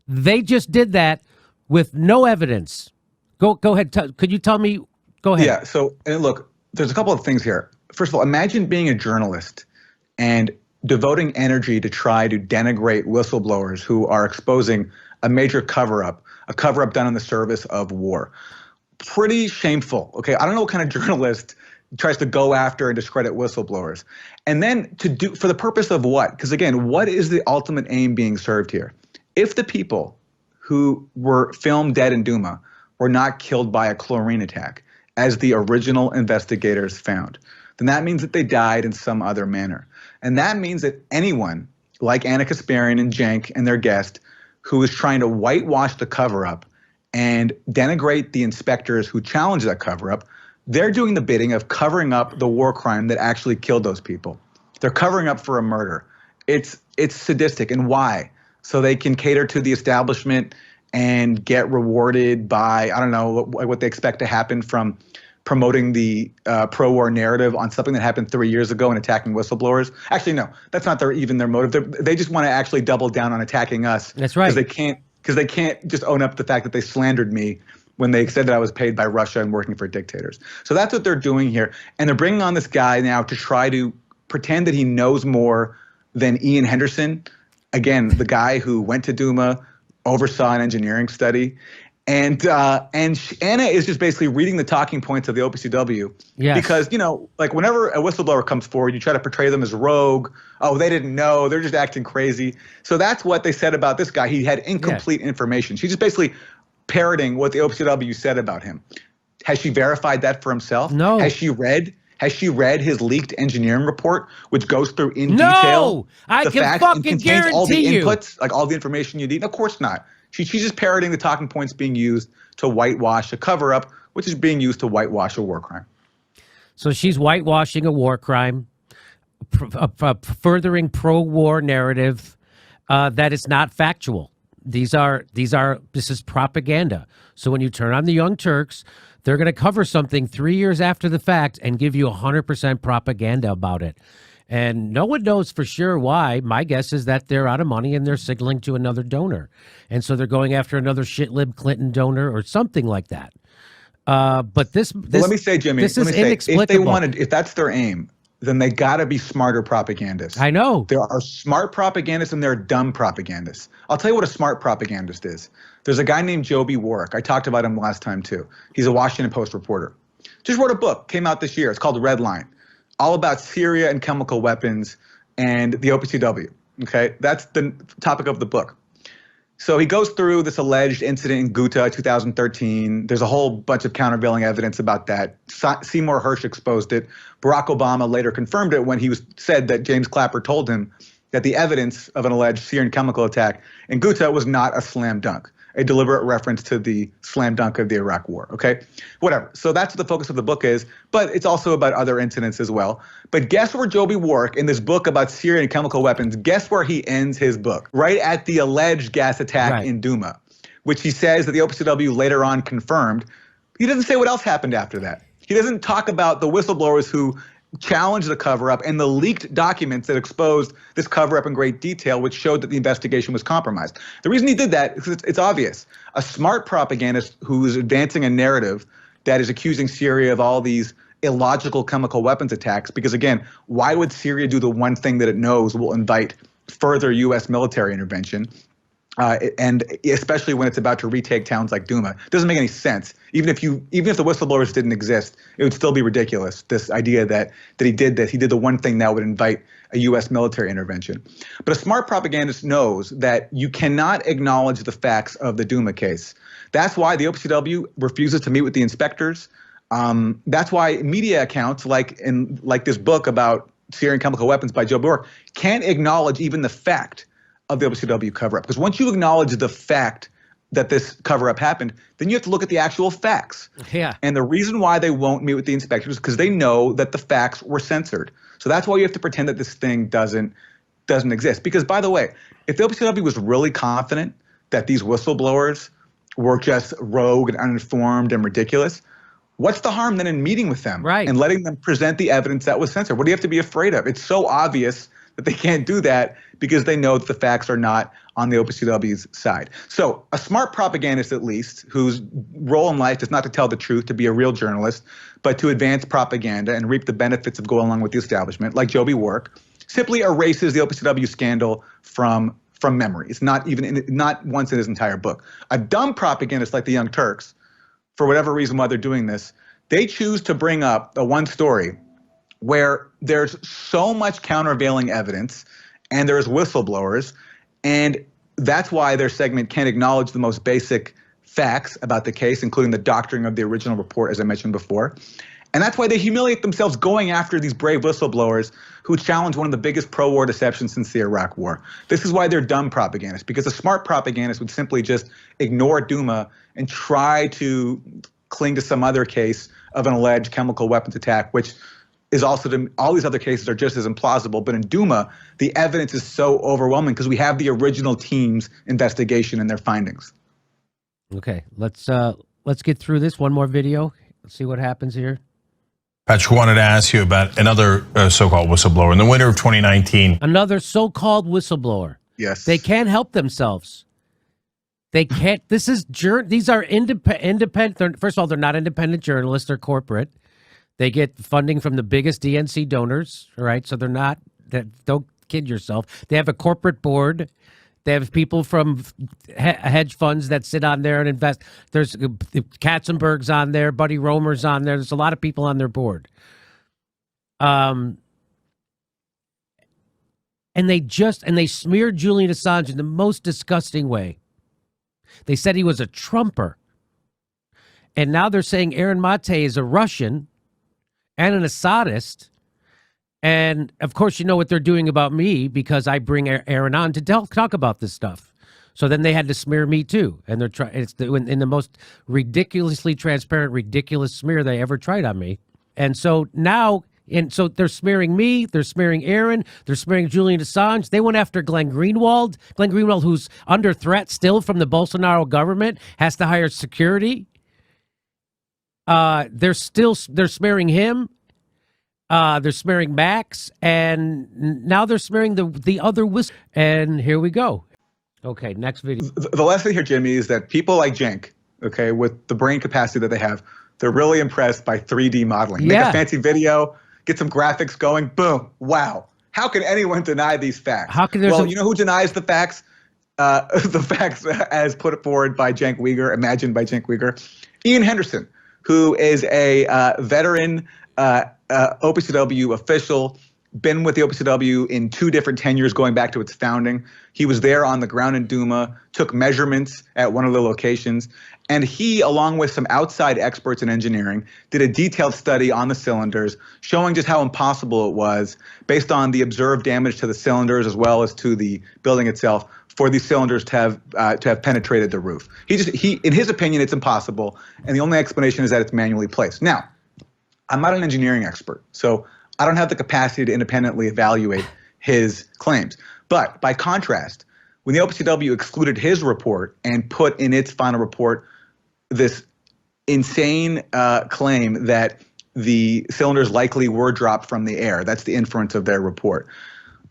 They just did that with no evidence. Go ahead. Could you tell me? Go ahead. Yeah. So, and look, there's a couple of things here. First of all, imagine being a journalist and devoting energy to try to denigrate whistleblowers who are exposing a major cover-up, a cover-up done in the service of war. Pretty shameful. Okay. I don't know what kind of journalist tries to go after and discredit whistleblowers. And then for the purpose of what? Because again, what is the ultimate aim being served here? If the people who were filmed dead in Douma were not killed by a chlorine attack, as the original investigators found, then that means that they died in some other manner. And that means that anyone like Anna Kasparian and Cenk and their guest who is trying to whitewash the cover-up and denigrate the inspectors who challenged that cover-up, they're doing the bidding of covering up the war crime that actually killed those people. They're covering up for a murder. It's sadistic. And why? So they can cater to the establishment and get rewarded by, I don't know, what they expect to happen from promoting the pro-war narrative on something that happened 3 years ago and attacking whistleblowers. Actually, no, that's not even their motive. They just want to actually double down on attacking us. That's right. Because they can't just own up the fact that they slandered me when they said that I was paid by Russia and working for dictators. So that's what they're doing here. And they're bringing on this guy now to try to pretend that he knows more than Ian Henderson. Again, the guy who went to Douma, oversaw an engineering study. And Anna is just basically reading the talking points of the OPCW. Yes. Because, like whenever a whistleblower comes forward, you try to portray them as rogue. Oh, they didn't know. They're just acting crazy. So that's what they said about this guy. He had incomplete information. She's just basically parroting what the OPCW said about him. Has she verified that for himself? No. Has she read his leaked engineering report, which goes through in detail I the can facts fucking and contains all the guarantee inputs, like all the information you need? Of course not. She's just parroting the talking points being used to whitewash a cover-up, which is being used to whitewash a war crime. So she's whitewashing a war crime, furthering pro-war narrative that is not factual. This is propaganda. So when you turn on the Young Turks, they're going to cover something 3 years after the fact and give you 100% propaganda about it. And no one knows for sure why. My guess is that they're out of money and they're signaling to another donor. And so they're going after another shitlib Clinton donor or something like that. But this let me say, Jimmy, this is inexplicable. If that's their aim, then they got to be smarter propagandists. I know. There are smart propagandists and there are dumb propagandists. I'll tell you what a smart propagandist is. There's a guy named Joby Warwick. I talked about him last time too. He's a Washington Post reporter. Just wrote a book, came out this year. It's called Red Line, all about Syria and chemical weapons and the OPCW. Okay, that's the topic of the book. So he goes through this alleged incident in Ghouta 2013. There's a whole bunch of countervailing evidence about that. Seymour Hersh exposed it. Barack Obama later confirmed it when he said that James Clapper told him that the evidence of an alleged Syrian chemical attack in Ghouta was not a slam dunk. a deliberate reference to the slam dunk of the Iraq War, okay? Whatever. So that's what the focus of the book is, but it's also about other incidents as well. But guess where Joby Wark, in this book about Syria and chemical weapons, guess where he ends his book? Right at the alleged gas attack in Douma, which he says that the OPCW later on confirmed. He doesn't say what else happened after that. He doesn't talk about the whistleblowers who challenged the cover-up and the leaked documents that exposed this cover-up in great detail, which showed that the investigation was compromised. The reason he did that is it's obvious. A smart propagandist who is advancing a narrative that is accusing Syria of all these illogical chemical weapons attacks, because again, why would Syria do the one thing that it knows will invite further U.S. military intervention? And especially when it's about to retake towns like Douma, it doesn't make any sense. Even if the whistleblowers didn't exist, it would still be ridiculous. This idea that he did the one thing that would invite a U.S. military intervention. But a smart propagandist knows that you cannot acknowledge the facts of the Douma case. That's why the OPCW refuses to meet with the inspectors. That's why media accounts like this book about Syrian chemical weapons by Joby Wark can't acknowledge even the fact of the OPCW cover-up. Because once you acknowledge the fact that this cover-up happened, then you have to look at the actual facts. Yeah. And the reason why they won't meet with the inspectors is because they know that the facts were censored. So that's why you have to pretend that this thing doesn't exist. Because, by the way, if the OPCW was really confident that these whistleblowers were just rogue and uninformed and ridiculous, what's the harm then in meeting with them and letting them present the evidence that was censored? What do you have to be afraid of? It's so obvious that they can't do that because they know that the facts are not on the OPCW's side. So a smart propagandist, at least, whose role in life is not to tell the truth, to be a real journalist, but to advance propaganda and reap the benefits of going along with the establishment, like Joby Wark, simply erases the OPCW scandal from memory. It's not once in his entire book. A dumb propagandist like the Young Turks, for whatever reason why they're doing this, they choose to bring up a one story where there's so much countervailing evidence and there's whistleblowers, and that's why their segment can't acknowledge the most basic facts about the case, including the doctoring of the original report, as I mentioned before. And that's why they humiliate themselves going after these brave whistleblowers who challenge one of the biggest pro-war deceptions since the Iraq War. This is why they're dumb propagandists, because a smart propagandist would simply just ignore Douma and try to cling to some other case of an alleged chemical weapons attack, which is also, all these other cases are just as implausible. But in Douma, the evidence is so overwhelming because we have the original team's investigation and their findings. Okay, let's get through this. One more video. Let's see what happens here. Patrick, wanted to ask you about another so-called whistleblower in the winter of 2019. Another so-called whistleblower. Yes. They can't help themselves. They can't. These are independent. First of all, they're not independent journalists. They're corporate. They get funding from the biggest DNC donors, all right? So they're not, don't kid yourself. They have a corporate board. They have people from hedge funds that sit on there and invest. There's Katzenberg's on there, Buddy Romer's on there. There's a lot of people on their board. And they smeared Julian Assange in the most disgusting way. They said he was a Trumper. And now they're saying Aaron Mate is a Russian and an Assadist. And of course, you know what they're doing about me because I bring Aaron on to talk about this stuff. So then they had to smear me too. And they're trying, it's in the most ridiculously transparent, ridiculous smear they ever tried on me. And so now, so they're smearing me, they're smearing Aaron, they're smearing Julian Assange. They went after Glenn Greenwald. Glenn Greenwald, who's under threat still from the Bolsonaro government, has to hire security. They're smearing him. They're smearing Max, and now they're smearing the other whistle. And here we go. Okay, next video. The lesson here, Jimmy, is that people like Cenk, okay, with the brain capacity that they have, they're really impressed by 3D modeling. Make a fancy video, get some graphics going, boom, wow. How can anyone deny these facts? How can you know who denies the facts? The facts as put forward by Cenk Uygur, imagined by Cenk Uygur. Ian Henderson, who is a veteran OPCW official, been with the OPCW in 2 different tenures going back to its founding. He was there on the ground in Douma, took measurements at one of the locations, and he, along with some outside experts in engineering, did a detailed study on the cylinders, showing just how impossible it was, based on the observed damage to the cylinders as well as to the building itself, for these cylinders to have penetrated the roof. In his opinion, it's impossible, and the only explanation is that it's manually placed. Now, I'm not an engineering expert, so I don't have the capacity to independently evaluate his claims. But by contrast, when the OPCW excluded his report and put in its final report this insane claim that the cylinders likely were dropped from the air, that's the inference of their report.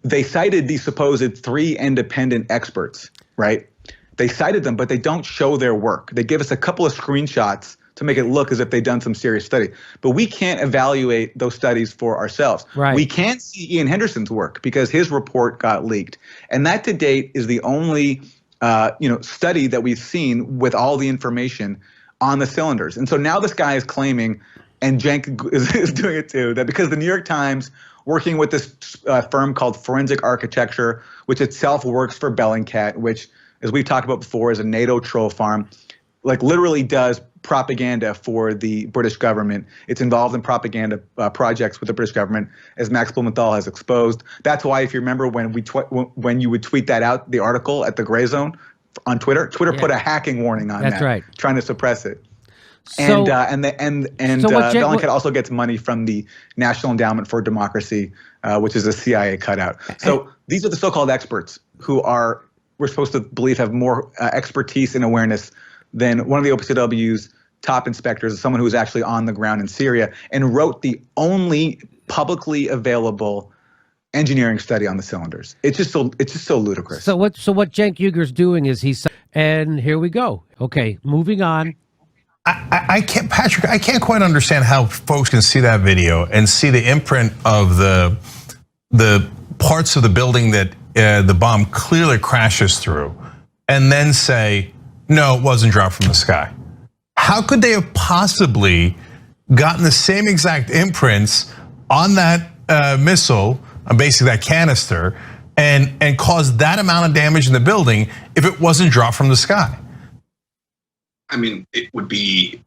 They cited these supposed 3 independent experts, right? They cited them, but they don't show their work. They give us a couple of screenshots to make it look as if they've done some serious study. But we can't evaluate those studies for ourselves. Right. We can't see Ian Henderson's work because his report got leaked. And that to date is the only study that we've seen with all the information on the cylinders. And so now this guy is claiming, and Cenk is doing it too, that because the New York Times, working with this firm called Forensic Architecture, which itself works for Bellingcat, which, as we've talked about before, is a NATO troll farm, like literally does propaganda for the British government. It's involved in propaganda projects with the British government, as Max Blumenthal has exposed. That's why, if you remember, when you would tweet that out, the article at the Grayzone on Twitter put a hacking warning on That's that, right. trying to suppress it. So- Bellingcat also gets money from the National Endowment for Democracy, which is a CIA cutout. So these are the so-called experts who we're supposed to believe have more expertise and awareness than one of the OPCW's top inspectors, someone who was actually on the ground in Syria and wrote the only publicly available engineering study on the cylinders. It's just so ludicrous. So what Cenk Uygur's doing is and here we go. Okay, moving on. I can't, Patrick, I can't quite understand how folks can see that video and see the imprint of the parts of the building that the bomb clearly crashes through, and then say, no, it wasn't dropped from the sky. How could they have possibly gotten the same exact imprints on that missile, on basically that canister, and caused that amount of damage in the building if it wasn't dropped from the sky? I mean, it would be.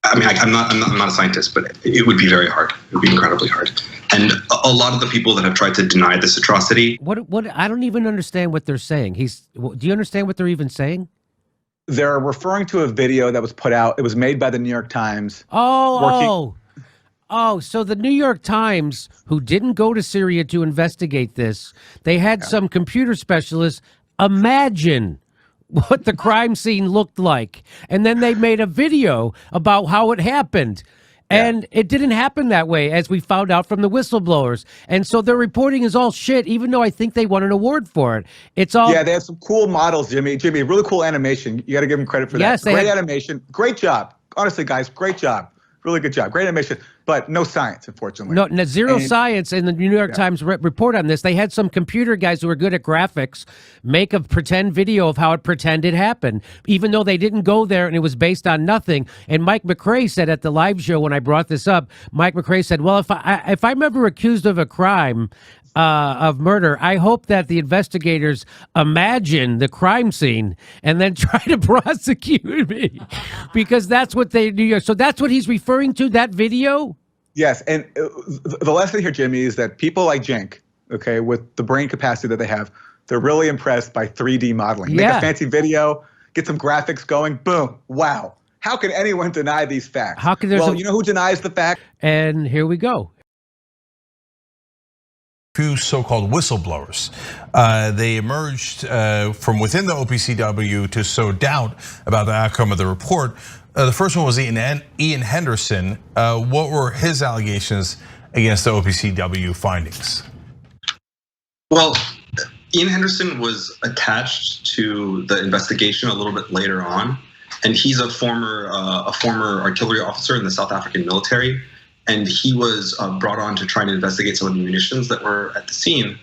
I mean, I'm not a scientist, but it would be very hard. It would be incredibly hard. And a lot of the people that have tried to deny this atrocity. What? I don't even understand what they're saying. Do you understand what they're even saying? They're referring to a video that was put out. It was made by the New York Times. Oh, so the New York Times, who didn't go to Syria to investigate this, they had some computer specialists imagine what the crime scene looked like. And then they made a video about how it happened. And it didn't happen that way, as we found out from the whistleblowers. And so their reporting is all shit, even though I think they won an award for it. It's all. Yeah, they have some cool models, Jimmy, really cool animation. You got to give them credit for that. Yes, great animation. Great job. Honestly, guys, great job. Really good job. Great animation, but no science, unfortunately. No, zero science in the New York Times report on this. They had some computer guys who are good at graphics make a pretend video of how it pretended happened, even though they didn't go there and it was based on nothing. And Mike McRae said at the live show when I brought this up, Mike McRae said, well, if I'm ever accused of a crime, of murder, I hope that the investigators imagine the crime scene and then try to prosecute me, because that's what they do. So that's what he's referring to, that video? Yes, and the lesson here, Jimmy, is that people like Cenk, okay, with the brain capacity that they have, they're really impressed by 3D modeling. Make a fancy video, get some graphics going, boom, wow. How can anyone deny these facts? How can you know who denies the fact? And here we go. Few so-called whistleblowers. They emerged from within the OPCW to sow doubt about the outcome of the report. The first one was Ian Henderson. What were his allegations against the OPCW findings? Well, Ian Henderson was attached to the investigation a little bit later on, and he's a former artillery officer in the South African military. And he was brought on to try to investigate some of the munitions that were at the scene.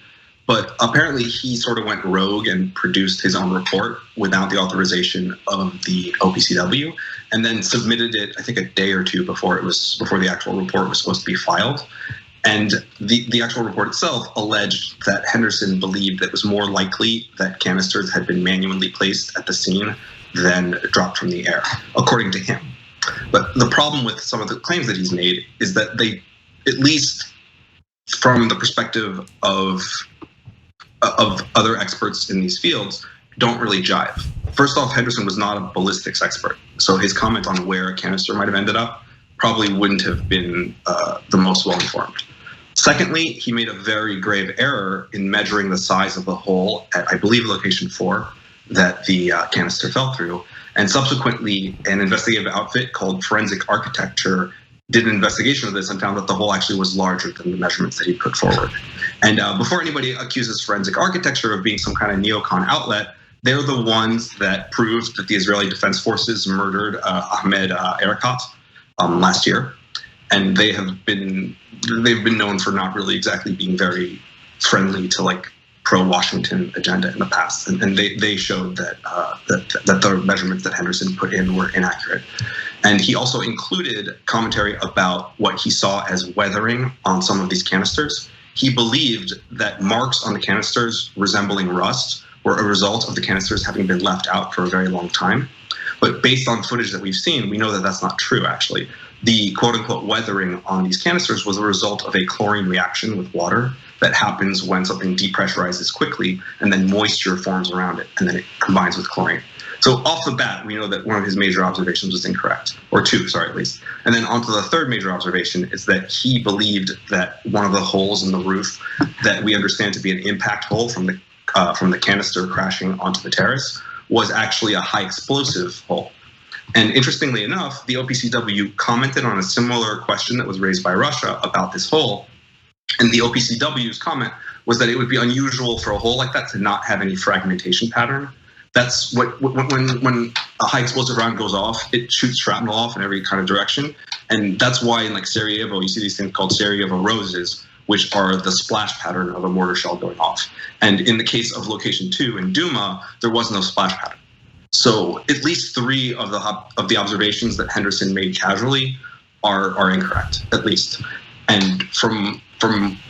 But apparently he sort of went rogue and produced his own report without the authorization of the OPCW, and then submitted it, I think, a day or two before the actual report was supposed to be filed. And the actual report itself alleged that Henderson believed that it was more likely that canisters had been manually placed at the scene than dropped from the air, according to him. But the problem with some of the claims that he's made is that they, at least from the perspective of other experts in these fields don't really jive. First off, Henderson was not a ballistics expert, so his comment on where a canister might have ended up probably wouldn't have been the most well-informed. Secondly, he made a very grave error in measuring the size of the hole at, I believe, location 4 that the canister fell through. And subsequently, an investigative outfit called Forensic Architecture did an investigation of this and found that the hole actually was larger than the measurements that he put forward. And before anybody accuses Forensic Architecture of being some kind of neocon outlet, they're the ones that proved that the Israeli Defense Forces murdered Ahmed Erekat last year. And they've been known for not really exactly being very friendly to like pro-Washington agenda in the past, and they showed that that the measurements that Henderson put in were inaccurate. And he also included commentary about what he saw as weathering on some of these canisters. He believed that marks on the canisters resembling rust were a result of the canisters having been left out for a very long time. But based on footage that we've seen, we know that that's not true, actually. The quote-unquote weathering on these canisters was a result of a chlorine reaction with water that happens when something depressurizes quickly and then moisture forms around it, and then it combines with chlorine. So off the bat, we know that one of his major observations was incorrect, or two, sorry, at least. And then onto the third major observation is that he believed that one of the holes in the roof that we understand to be an impact hole from the canister crashing onto the terrace was actually a high explosive hole. And interestingly enough, the OPCW commented on a similar question that was raised by Russia about this hole. And the OPCW's comment was that it would be unusual for a hole like that to not have any fragmentation pattern. That's what, when a high explosive round goes off, it shoots shrapnel off in every kind of direction. And that's why in like Sarajevo, you see these things called Sarajevo roses, which are the splash pattern of a mortar shell going off. And in the case of location 2 in Douma, there was no splash pattern. So at least 3 of the observations that Henderson made casually are incorrect, at least. And from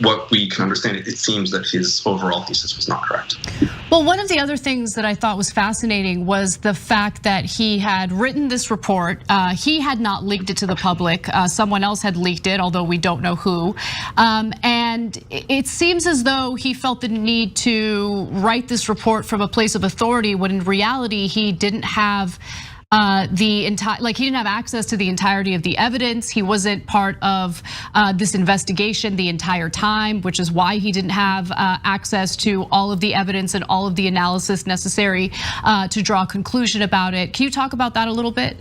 what we can understand, it seems that his overall thesis was not correct. Well, one of the other things that I thought was fascinating was the fact that he had written this report. He had not leaked it to the public. Someone else had leaked it, although we don't know who. And it seems as though he felt the need to write this report from a place of authority, when in reality he didn't have he didn't have access to the entirety of the evidence. He wasn't part of this investigation the entire time, which is why he didn't have access to all of the evidence and all of the analysis necessary to draw a conclusion about it. Can you talk about that a little bit?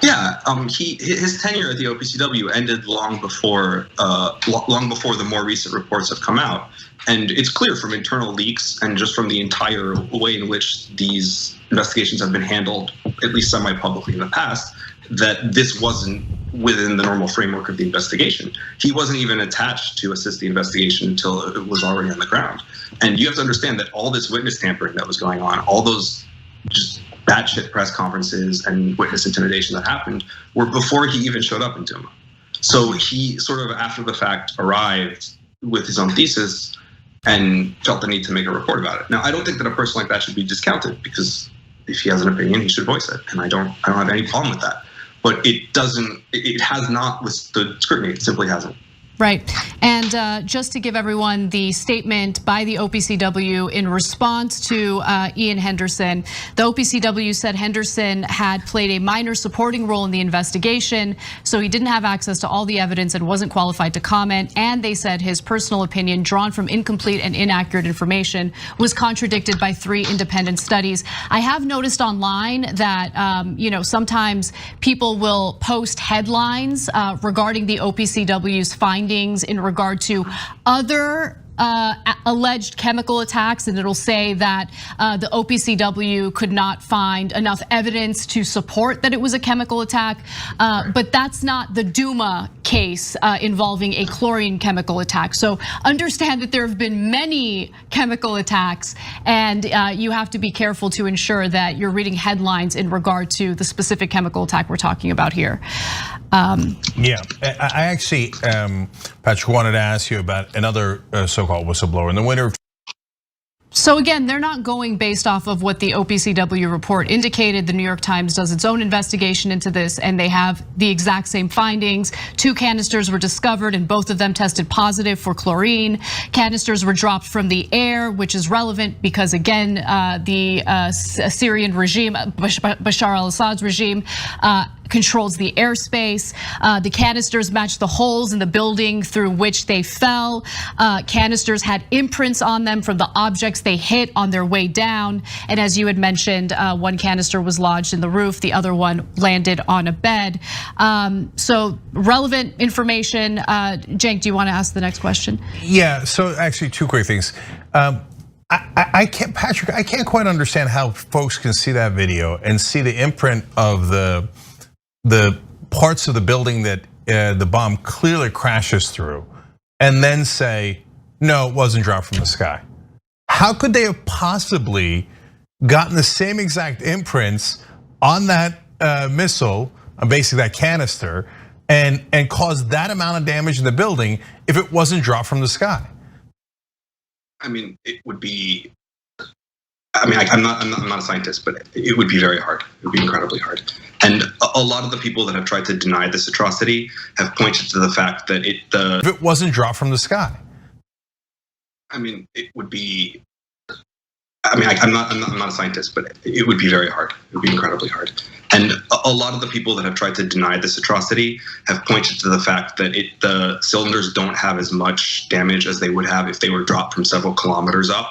Yeah, his tenure at the OPCW ended long before the more recent reports have come out. And it's clear from internal leaks and just from the entire way in which these investigations have been handled, at least semi-publicly in the past, that this wasn't within the normal framework of the investigation. He wasn't even attached to assist the investigation until it was already on the ground. And you have to understand that all this witness tampering that was going on, all those just batshit press conferences and witness intimidation that happened were before he even showed up in Douma. So he sort of after the fact arrived with his own thesis and felt the need to make a report about it. Now, I don't think that a person like that should be discounted, because if he has an opinion, he should voice it, and I don't have any problem with that. But it has not withstood scrutiny. It simply hasn't. Right, and just to give everyone the statement by the OPCW in response to Ian Henderson, the OPCW said Henderson had played a minor supporting role in the investigation, so he didn't have access to all the evidence and wasn't qualified to comment. And they said his personal opinion, drawn from incomplete and inaccurate information, was contradicted by 3 independent studies. I have noticed online that sometimes people will post headlines regarding the OPCW's findings in regard to other alleged chemical attacks, and it'll say that the OPCW could not find enough evidence to support that it was a chemical attack. But that's not the Douma case involving a chlorine chemical attack. So understand that there have been many chemical attacks, and you have to be careful to ensure that you're reading headlines in regard to the specific chemical attack we're talking about here. Yeah, I actually, Patrick, wanted to ask you about another so-called whistleblower in the winter. So again, they're not going based off of what the OPCW report indicated. The New York Times does its own investigation into this, and they have the exact same findings. 2 canisters were discovered, and both of them tested positive for chlorine. Canisters were dropped from the air, which is relevant because, again, the Syrian regime, Bashar al-Assad's regime, controls the airspace. The canisters matched the holes in the building through which they fell. Canisters had imprints on them from the objects they hit on their way down. And as you had mentioned, one canister was lodged in the roof, the other one landed on a bed. So relevant information. Cenk, do you want to ask the next question? Yeah, so actually 2 quick things. I can't, Patrick, I can't quite understand how folks can see that video and see the imprint of the parts of the building that the bomb clearly crashes through, and then say, no, it wasn't dropped from the sky. How could they have possibly gotten the same exact imprints on that missile, basically that canister, and caused that amount of damage in the building if it wasn't dropped from the sky? I mean, it would be. I mean, I'm not a scientist, but it would be very hard. It would be incredibly hard. And a lot of the people that have tried to deny this atrocity have pointed to the fact that if it wasn't dropped from the sky. I mean, it would be. I mean, I'm not a scientist, but it would be very hard. It would be incredibly hard. And a lot of the people that have tried to deny this atrocity have pointed to the fact that the cylinders don't have as much damage as they would have if they were dropped from several kilometers up,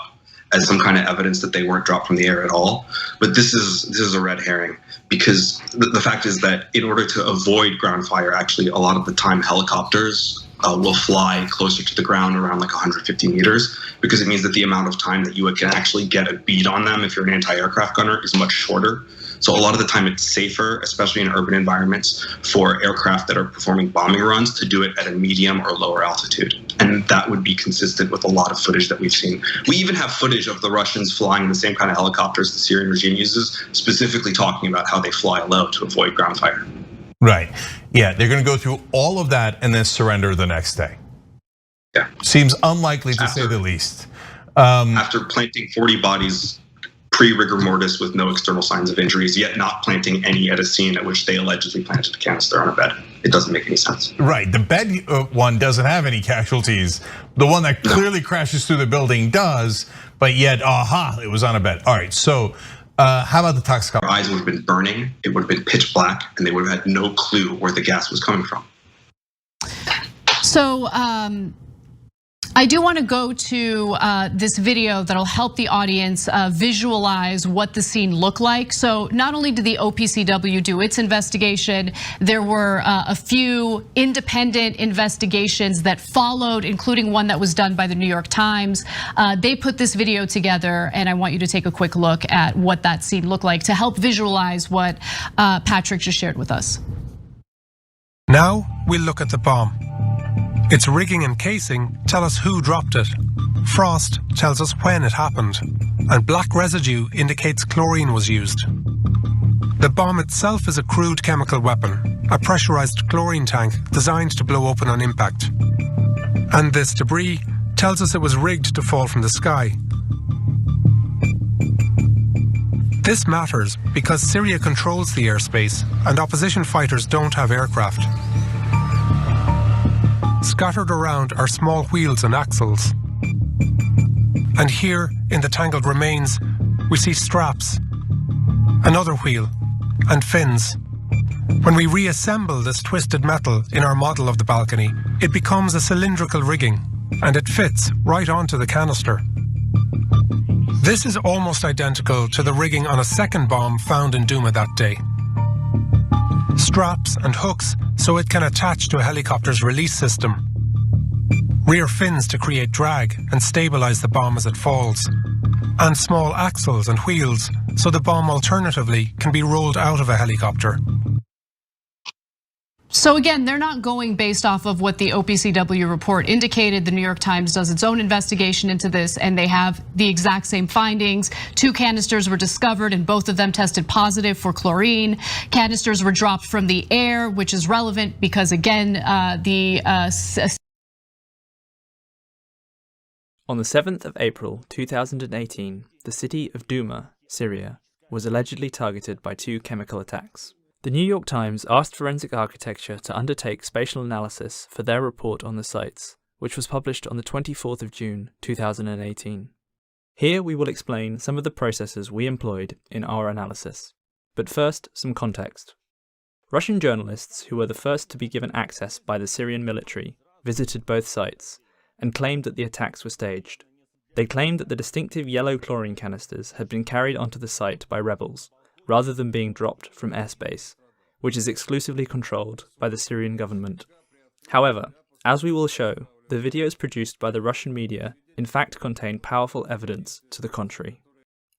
as some kind of evidence that they weren't dropped from the air at all. But this is a red herring, because the fact is that in order to avoid ground fire, actually a lot of the time helicopters will fly closer to the ground, around like 150 meters, because it means that the amount of time that you can actually get a bead on them if you're an anti-aircraft gunner is much shorter. So a lot of the time it's safer, especially in urban environments, for aircraft that are performing bombing runs to do it at a medium or lower altitude. And that would be consistent with a lot of footage that we've seen. We even have footage of the Russians flying the same kind of helicopters the Syrian regime uses, specifically talking about how they fly low to avoid ground fire. Right, yeah, they're gonna go through all of that and then surrender the next day. Yeah. Seems unlikely to say the least. After planting 40 bodies pre-rigor mortis with no external signs of injuries, yet not planting any at a scene at which they allegedly planted a canister on a bed. It doesn't make any sense. Right, the bed one doesn't have any casualties. The one that clearly crashes through the building does, but yet, it was on a bed. All right, so how about the toxicology? Their eyes would have been burning, it would have been pitch black, and they would have had no clue where the gas was coming from. So, I do want to go to this video that'll help the audience visualize what the scene looked like. So not only did the OPCW do its investigation, there were a few independent investigations that followed, including one that was done by the New York Times. They put this video together, and I want you to take a quick look at what that scene looked like to help visualize what Patrick just shared with us. Now we'll look at the bomb. Its rigging and casing tell us who dropped it. Frost tells us when it happened, and black residue indicates chlorine was used. The bomb itself is a crude chemical weapon, a pressurized chlorine tank designed to blow open on impact. And this debris tells us it was rigged to fall from the sky. This matters because Syria controls the airspace and opposition fighters don't have aircraft. Scattered around are small wheels and axles. And here, in the tangled remains, we see straps, another wheel, and fins. When we reassemble this twisted metal in our model of the balcony, it becomes a cylindrical rigging, and it fits right onto the canister. This is almost identical to the rigging on a second bomb found in Douma that day. Straps and hooks so it can attach to a helicopter's release system. Rear fins to create drag and stabilize the bomb as it falls. And small axles and wheels so the bomb alternatively can be rolled out of a helicopter. So again, they're not going based off of what the OPCW report indicated. The New York Times does its own investigation into this, and they have the exact same findings. 2 canisters were discovered, and both of them tested positive for chlorine. Canisters were dropped from the air, which is relevant because, again, On the 7th of April 2018, the city of Douma, Syria, was allegedly targeted by 2 chemical attacks. The New York Times asked Forensic Architecture to undertake spatial analysis for their report on the sites, which was published on the 24th of June 2018. Here we will explain some of the processes we employed in our analysis. But first, some context. Russian journalists, who were the first to be given access by the Syrian military, visited both sites and claimed that the attacks were staged. They claimed that the distinctive yellow chlorine canisters had been carried onto the site by rebels, rather than being dropped from airspace, which is exclusively controlled by the Syrian government. However, as we will show, the videos produced by the Russian media in fact contain powerful evidence to the contrary.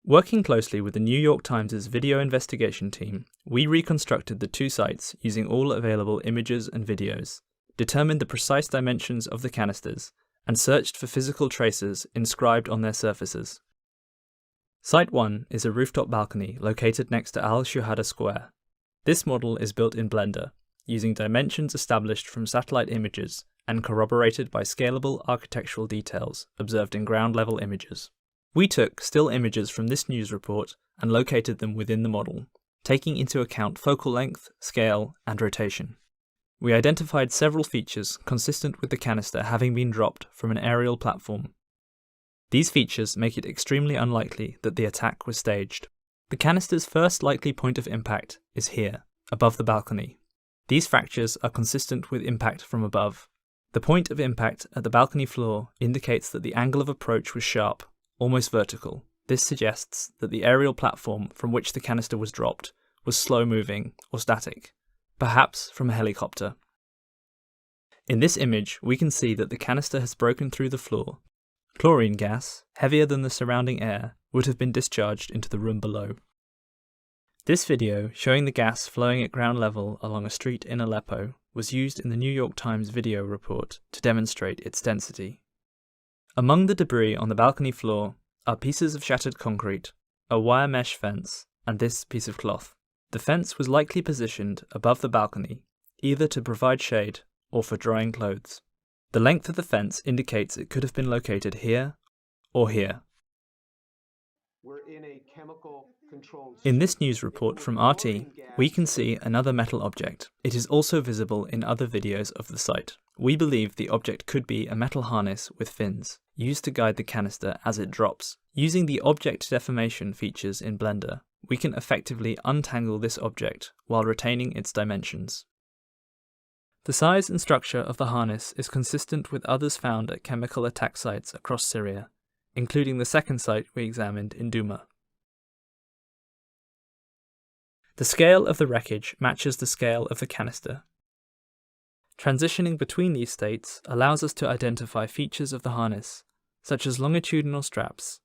Working closely with the New York Times' video investigation team, we reconstructed the 2 sites using all available images and videos, determined the precise dimensions of the canisters, and searched for physical traces inscribed on their surfaces. Site 1 is a rooftop balcony located next to al-Shuhada Square. This model is built in Blender, using dimensions established from satellite images and corroborated by scalable architectural details observed in ground-level images. We took still images from this news report and located them within the model, taking into account focal length, scale, and rotation. We identified several features consistent with the canister having been dropped from an aerial platform. These features make it extremely unlikely that the attack was staged. The canister's first likely point of impact is here, above the balcony. These fractures are consistent with impact from above. The point of impact at the balcony floor indicates that the angle of approach was sharp, almost vertical. This suggests that the aerial platform from which the canister was dropped was slow-moving or static, perhaps from a helicopter. In this image, we can see that the canister has broken through the floor. Chlorine gas, heavier than the surrounding air, would have been discharged into the room below. This video, showing the gas flowing at ground level along a street in Aleppo, was used in the New York Times video report to demonstrate its density. Among the debris on the balcony floor are pieces of shattered concrete, a wire mesh fence, and this piece of cloth. The fence was likely positioned above the balcony, either to provide shade or for drying clothes. The length of the fence indicates it could have been located here or here. In this news report from RT, we can see another metal object. It is also visible in other videos of the site. We believe the object could be a metal harness with fins, used to guide the canister as it drops. Using the object deformation features in Blender, we can effectively untangle this object while retaining its dimensions. The size and structure of the harness is consistent with others found at chemical attack sites across Syria, including the second site we examined in Douma. The scale of the wreckage matches the scale of the canister. Transitioning between these states allows us to identify features of the harness, such as longitudinal straps,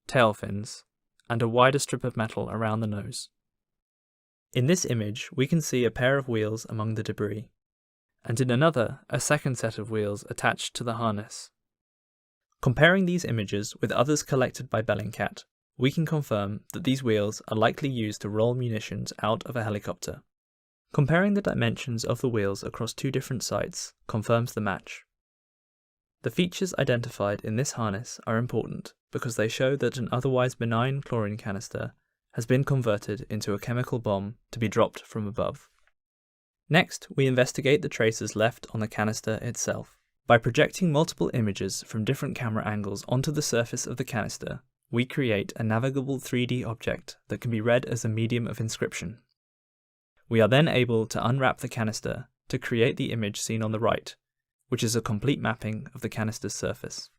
tail fins, and a wider strip of metal around the nose. In this image, we can see a pair of wheels among the debris, and in another, a second set of wheels attached to the harness. Comparing these images with others collected by Bellingcat, we can confirm that these wheels are likely used to roll munitions out of a helicopter. Comparing the dimensions of the wheels across 2 different sites confirms the match. The features identified in this harness are important because they show that an otherwise benign chlorine canister has been converted into a chemical bomb to be dropped from above. Next, we investigate the traces left on the canister itself. By projecting multiple images from different camera angles onto the surface of the canister, we create a navigable 3D object that can be read as a medium of inscription. We are then able to unwrap the canister to create the image seen on the right, which is a complete mapping of the canister's surface.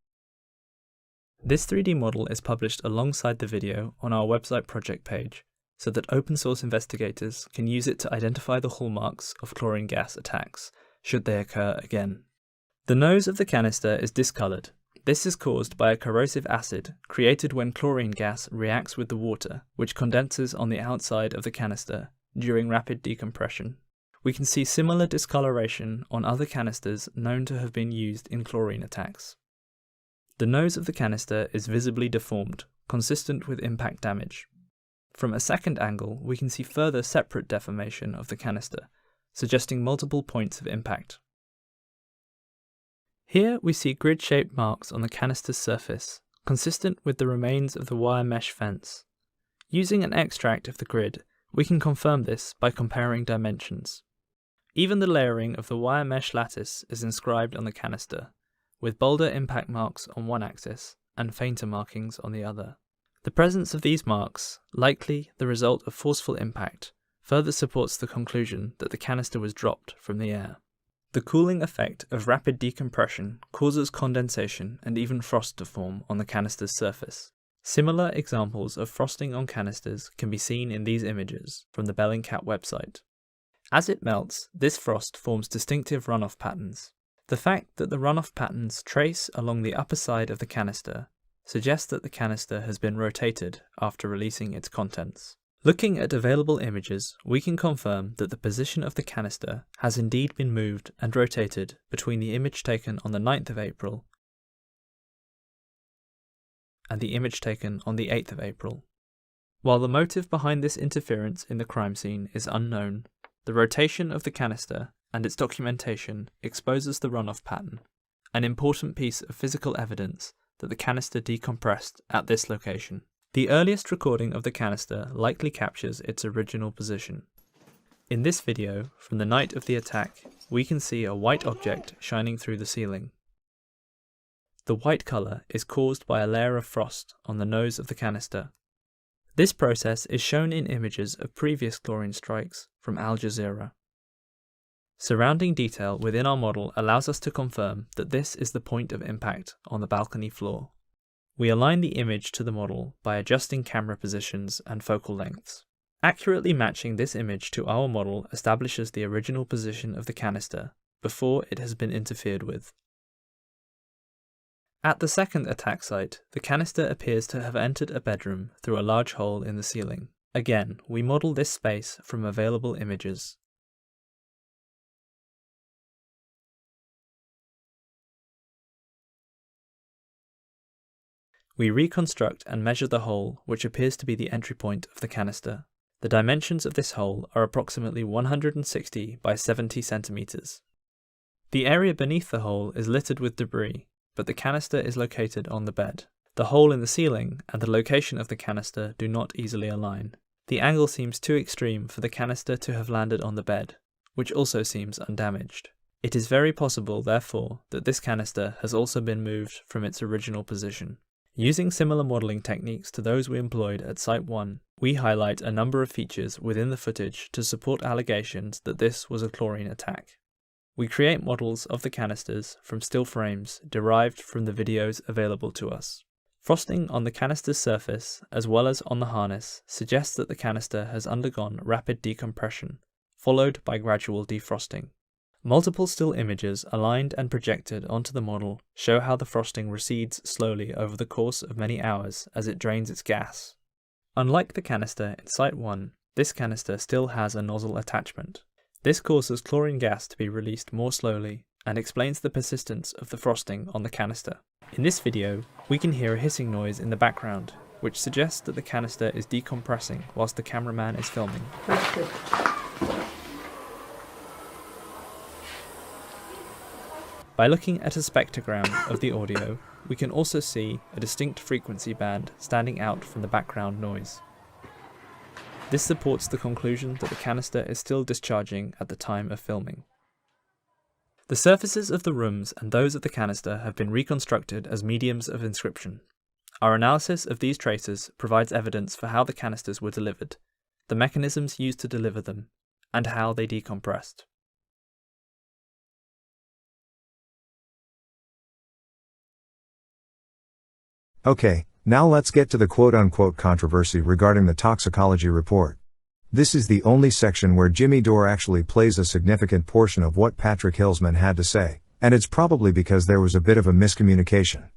This 3D model is published alongside the video on our website project page, so that open source investigators can use it to identify the hallmarks of chlorine gas attacks, should they occur again. The nose of the canister is discoloured. This is caused by a corrosive acid created when chlorine gas reacts with the water, which condenses on the outside of the canister during rapid decompression. We can see similar discoloration on other canisters known to have been used in chlorine attacks. The nose of the canister is visibly deformed, consistent with impact damage. From a second angle, we can see further separate deformation of the canister, suggesting multiple points of impact. Here we see grid-shaped marks on the canister's surface, consistent with the remains of the wire mesh fence. Using an extract of the grid, we can confirm this by comparing dimensions. Even the layering of the wire mesh lattice is inscribed on the canister, with bolder impact marks on one axis and fainter markings on the other. The presence of these marks, likely the result of forceful impact, further supports the conclusion that the canister was dropped from the air. The cooling effect of rapid decompression causes condensation and even frost to form on the canister's surface. Similar examples of frosting on canisters can be seen in these images from the Bellingcat website. As it melts, this frost forms distinctive runoff patterns. The fact that the runoff patterns trace along the upper side of the canister suggests that the canister has been rotated after releasing its contents. Looking at available images, we can confirm that the position of the canister has indeed been moved and rotated between the image taken on the 9th of April and the image taken on the 8th of April. While the motive behind this interference in the crime scene is unknown, the rotation of the canister and its documentation exposes the runoff pattern, an important piece of physical evidence that the canister decompressed at this location. The earliest recording of the canister likely captures its original position. In this video, from the night of the attack, we can see a white object shining through the ceiling. The white colour is caused by a layer of frost on the nose of the canister. This process is shown in images of previous chlorine strikes from Al Jazeera. Surrounding detail within our model allows us to confirm that this is the point of impact on the balcony floor. We align the image to the model by adjusting camera positions and focal lengths. Accurately matching this image to our model establishes the original position of the canister before it has been interfered with. At the second attack site, the canister appears to have entered a bedroom through a large hole in the ceiling. Again, we model this space from available images. We reconstruct and measure the hole, which appears to be the entry point of the canister. The dimensions of this hole are approximately 160 by 70 centimeters. The area beneath the hole is littered with debris, but the canister is located on the bed. The hole in the ceiling and the location of the canister do not easily align. The angle seems too extreme for the canister to have landed on the bed, which also seems undamaged. It is very possible, therefore, that this canister has also been moved from its original position. Using similar modelling techniques to those we employed at Site 1, we highlight a number of features within the footage to support allegations that this was a chlorine attack. We create models of the canisters from still frames derived from the videos available to us. Frosting on the canister's surface, as well as on the harness, suggests that the canister has undergone rapid decompression, followed by gradual defrosting. Multiple still images aligned and projected onto the model show how the frosting recedes slowly over the course of many hours as it drains its gas. Unlike the canister in Site 1, this canister still has a nozzle attachment. This causes chlorine gas to be released more slowly and explains the persistence of the frosting on the canister. In this video, we can hear a hissing noise in the background, which suggests that the canister is decompressing whilst the cameraman is filming. That's good. By looking at a spectrogram of the audio, we can also see a distinct frequency band standing out from the background noise. This supports the conclusion that the canister is still discharging at the time of filming. The surfaces of the rooms and those of the canister have been reconstructed as mediums of inscription. Our analysis of these traces provides evidence for how the canisters were delivered, the mechanisms used to deliver them, and how they decompressed. Okay, now let's get to the quote-unquote controversy regarding the toxicology report. This is the only section where Jimmy Dore actually plays a significant portion of what Patrick Hilsman had to say, and it's probably because there was a bit of a miscommunication.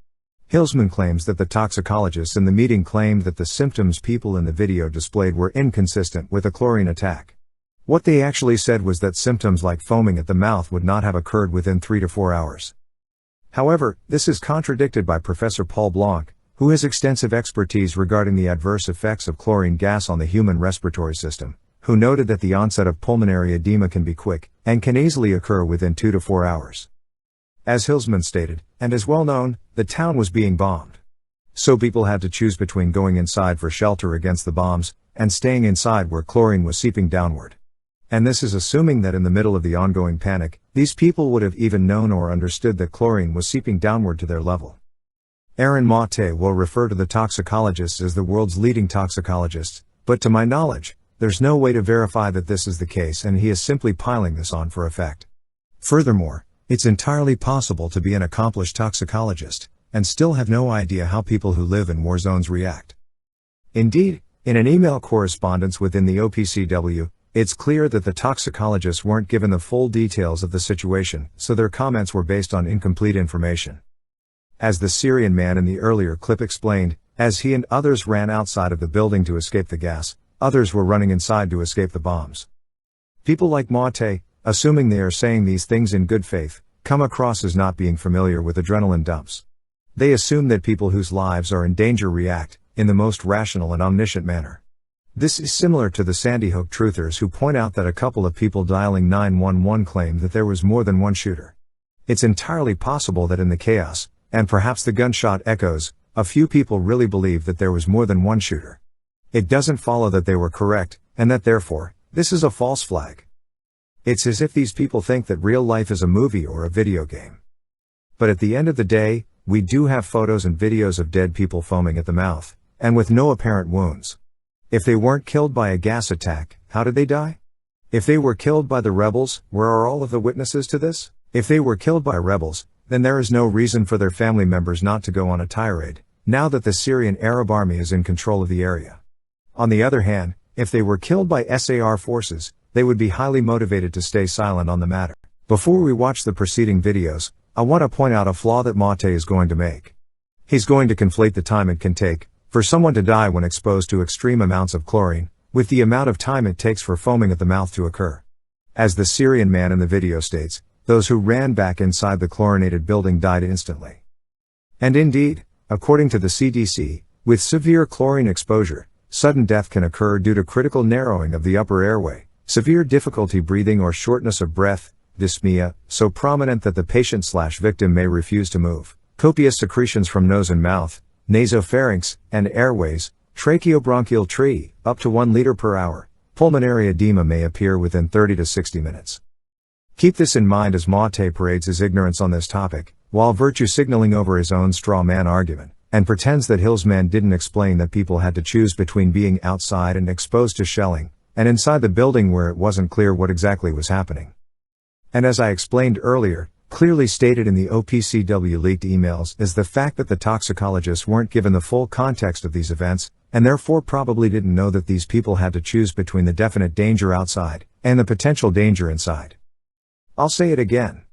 Hilsman claims that the toxicologists in the meeting claimed that the symptoms people in the video displayed were inconsistent with a chlorine attack. What they actually said was that symptoms like foaming at the mouth would not have occurred within 3 to 4 hours. However, this is contradicted by Professor Paul Blanc, who has extensive expertise regarding the adverse effects of chlorine gas on the human respiratory system, who noted that the onset of pulmonary edema can be quick, and can easily occur within 2 to 4 hours. As Hilsman stated, and as well known, the town was being bombed. So people had to choose between going inside for shelter against the bombs, and staying inside where chlorine was seeping downward. And this is assuming that in the middle of the ongoing panic, these people would have even known or understood that chlorine was seeping downward to their level. Aaron Mate will refer to the toxicologists as the world's leading toxicologists, but to my knowledge, there's no way to verify that this is the case, and he is simply piling this on for effect. Furthermore, it's entirely possible to be an accomplished toxicologist, and still have no idea how people who live in war zones react. Indeed, in an email correspondence within the OPCW, it's clear that the toxicologists weren't given the full details of the situation, so their comments were based on incomplete information. As the Syrian man in the earlier clip explained, as he and others ran outside of the building to escape the gas, others were running inside to escape the bombs. People like Mate, assuming they are saying these things in good faith, come across as not being familiar with adrenaline dumps. They assume that people whose lives are in danger react, in the most rational and omniscient manner. This is similar to the Sandy Hook truthers who point out that a couple of people dialing 911 claim that there was more than one shooter. It's entirely possible that in the chaos, and perhaps the gunshot echoes, a few people really believe that there was more than one shooter. It doesn't follow that they were correct, and that therefore, this is a false flag. It's as if these people think that real life is a movie or a video game. But at the end of the day, we do have photos and videos of dead people foaming at the mouth, and with no apparent wounds. If they weren't killed by a gas attack, how did they die? If they were killed by the rebels, where are all of the witnesses to this? If they were killed by rebels, then there is no reason for their family members not to go on a tirade, now that the Syrian Arab army is in control of the area. On the other hand, if they were killed by SAR forces, they would be highly motivated to stay silent on the matter. Before we watch the preceding videos, I want to point out a flaw that Mate is going to make. He's going to conflate the time it can take for someone to die when exposed to extreme amounts of chlorine, with the amount of time it takes for foaming at the mouth to occur. As the Syrian man in the video states, those who ran back inside the chlorinated building died instantly. And indeed, according to the CDC, with severe chlorine exposure, sudden death can occur due to critical narrowing of the upper airway, severe difficulty breathing or shortness of breath, dyspnea, so prominent that the patient/victim may refuse to move, copious secretions from nose and mouth, nasopharynx, and airways, tracheobronchial tree, up to 1 liter per hour, pulmonary edema may appear within 30 to 60 minutes. Keep this in mind as Mate parades his ignorance on this topic, while virtue signaling over his own straw man argument, and pretends that Hilsman didn't explain that people had to choose between being outside and exposed to shelling, and inside the building where it wasn't clear what exactly was happening. And as I explained earlier, clearly stated in the OPCW leaked emails is the fact that the toxicologists weren't given the full context of these events, and therefore probably didn't know that these people had to choose between the definite danger outside, and the potential danger inside. I'll say it again.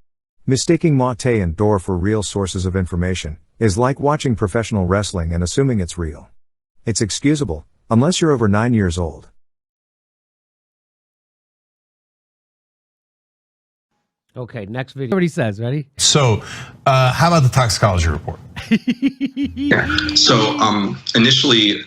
Mistaking Mate and Dore for real sources of information is like watching professional wrestling and assuming it's real. It's excusable, unless you're over 9 years old. Okay, next video. What he says, ready? So, how about the toxicology report? Yeah. So, initially,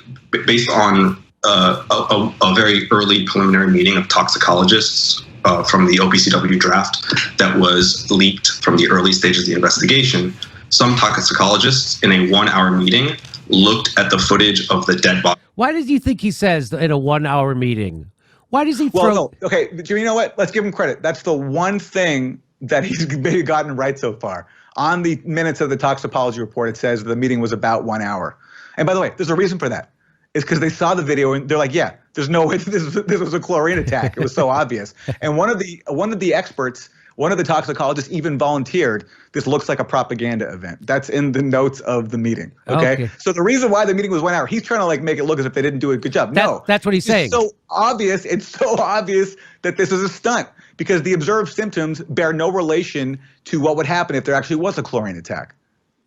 based on a very early preliminary meeting of toxicologists from the OPCW draft that was leaked from the early stages of the investigation, some toxicologists in a 1-hour meeting looked at the footage of the dead body. Why does he think he says in a 1-hour meeting? Why does he throw... Well, no. Okay, Jimmy, you know what? Let's give him credit. That's the one thing that he's maybe gotten right so far. On the minutes of the toxicology report, it says the meeting was about 1 hour. And by the way, there's a reason for that. It's because they saw the video and they're like, yeah, there's no way this was a chlorine attack. It was so obvious. And one of the experts, one of the toxicologists even volunteered, this looks like a propaganda event. That's in the notes of the meeting. Okay. So the reason why the meeting was 1 hour, he's trying to like make it look as if they didn't do a good job. That's what he's saying. It's so obvious that this is a stunt because the observed symptoms bear no relation to what would happen if there actually was a chlorine attack.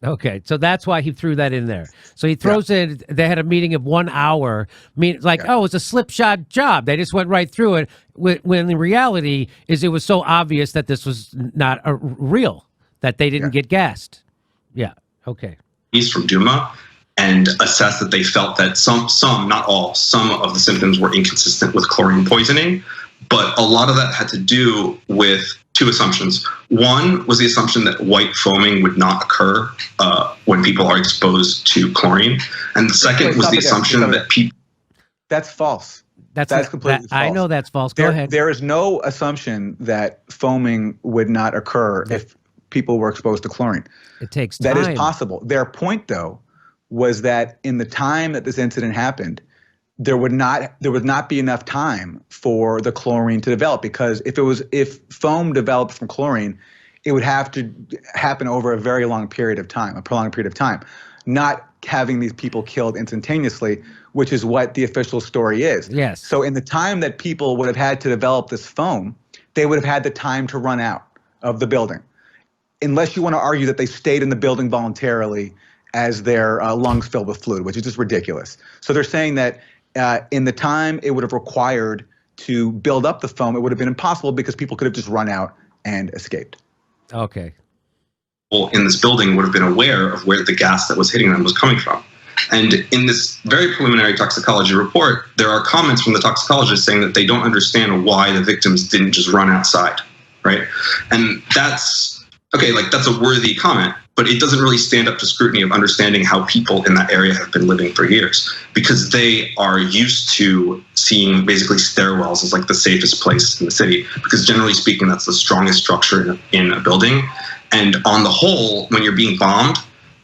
Okay, so that's why he threw that in there. So he throws in, they had a meeting of 1 hour, oh, it's a slipshod job. They just went right through it, when the reality is it was so obvious that this was not real, that they didn't get gassed. Yeah, okay. He's from Douma and assessed that they felt that some, not all, some of the symptoms were inconsistent with chlorine poisoning, but a lot of that had to do with two assumptions. One was the assumption that white foaming would not occur when people are exposed to chlorine. And the second was the assumption that people... That's false. That's completely false. I know that's false. Go ahead. There is no assumption that foaming would not occur if people were exposed to chlorine. It takes time. That is possible. Their point, though, was that in the time that this incident happened, there would not be enough time for the chlorine to develop, because if foam developed from chlorine, it would have to happen over a very long period of time, a prolonged period of time, not having these people killed instantaneously, which is what the official story is. Yes. So in the time that people would have had to develop this foam, they would have had the time to run out of the building, unless you want to argue that they stayed in the building voluntarily as their lungs filled with fluid, which is just ridiculous. So they're saying that in the time it would have required to build up the foam, it would have been impossible because people could have just run out and escaped. Okay. People in this building would have been aware of where the gas that was hitting them was coming from. And in this very preliminary toxicology report, there are comments from the toxicologists saying that they don't understand why the victims didn't just run outside, right? And that's, okay, like that's a worthy comment, but it doesn't really stand up to scrutiny of understanding how people in that area have been living for years, because they are used to seeing basically stairwells as like the safest place in the city, because generally speaking, that's the strongest structure in a building. And on the whole, when you're being bombed,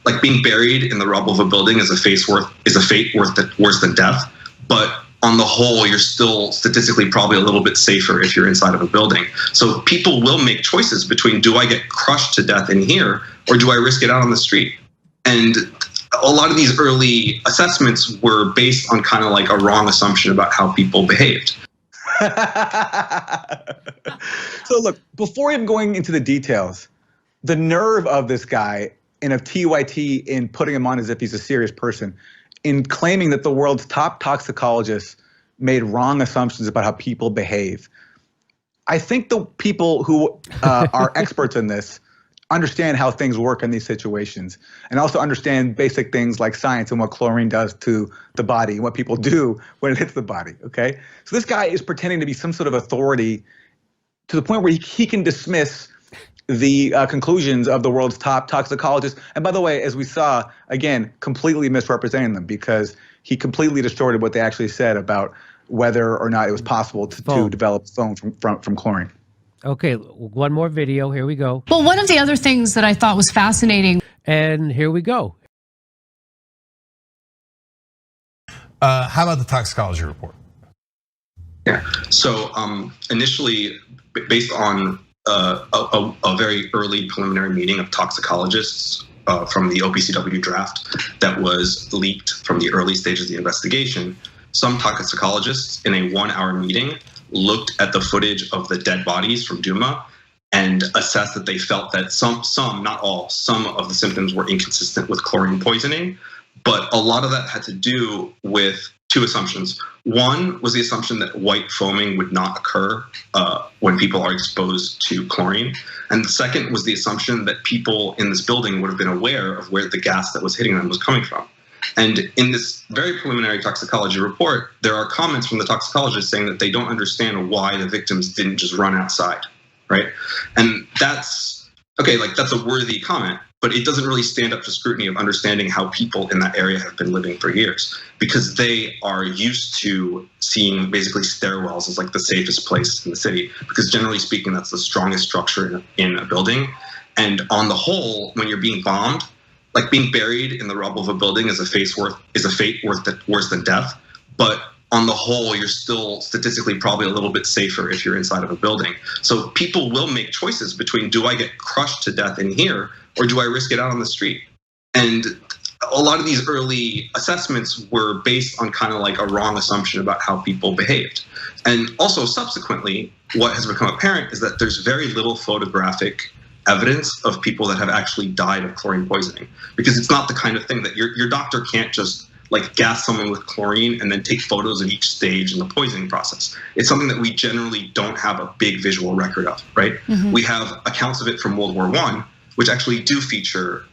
like being buried in the rubble of a building is a fate worse than death. But on the whole, you're still statistically probably a little bit safer if you're inside of a building. So people will make choices between, do I get crushed to death in here, or do I risk it out on the street? And a lot of these early assessments were based on kind of like a wrong assumption about how people behaved. So look, before even going into the details, the nerve of this guy and of TYT in putting him on as if he's a serious person, in claiming that the world's top toxicologists made wrong assumptions about how people behave. I think the people who are experts in this understand how things work in these situations, and also understand basic things like science and what chlorine does to the body and what people do when it hits the body, okay? So this guy is pretending to be some sort of authority to the point where he can dismiss the conclusions of the world's top toxicologists. And by the way, as we saw, again, completely misrepresenting them, because he completely distorted what they actually said about whether or not it was possible to develop foam from chlorine. Okay, one more video. Here we go. Well, one of the other things that I thought was fascinating. And here we go. How about the toxicology report? Yeah, so initially, based on a very early preliminary meeting of toxicologists from the OPCW draft that was leaked from the early stages of the investigation, some toxicologists in a 1-hour meeting looked at the footage of the dead bodies from Douma and assessed that they felt that some, not all, some of the symptoms were inconsistent with chlorine poisoning. But a lot of that had to do with two assumptions. One was the assumption that white foaming would not occur when people are exposed to chlorine. And the second was the assumption that people in this building would have been aware of where the gas that was hitting them was coming from. And in this very preliminary toxicology report, there are comments from the toxicologists saying that they don't understand why the victims didn't just run outside, right? And that's, okay, like that's a worthy comment, but it doesn't really stand up to scrutiny of understanding how people in that area have been living for years, because they are used to seeing basically stairwells as like the safest place in the city, because generally speaking, that's the strongest structure in a building. And on the whole, when you're being bombed, like being buried in the rubble of a building is a fate worse than death. But on the whole, you're still statistically probably a little bit safer if you're inside of a building. So people will make choices between, do I get crushed to death in here, or do I risk it out on the street? And a lot of these early assessments were based on kind of like a wrong assumption about how people behaved. And also subsequently, what has become apparent is that there's very little photographic evidence of people that have actually died of chlorine poisoning, because it's not the kind of thing that your doctor can't just like gas someone with chlorine and then take photos of each stage in the poisoning process. It's something that we generally don't have a big visual record of, right? Mm-hmm. We have accounts of it from World War I, which actually do feature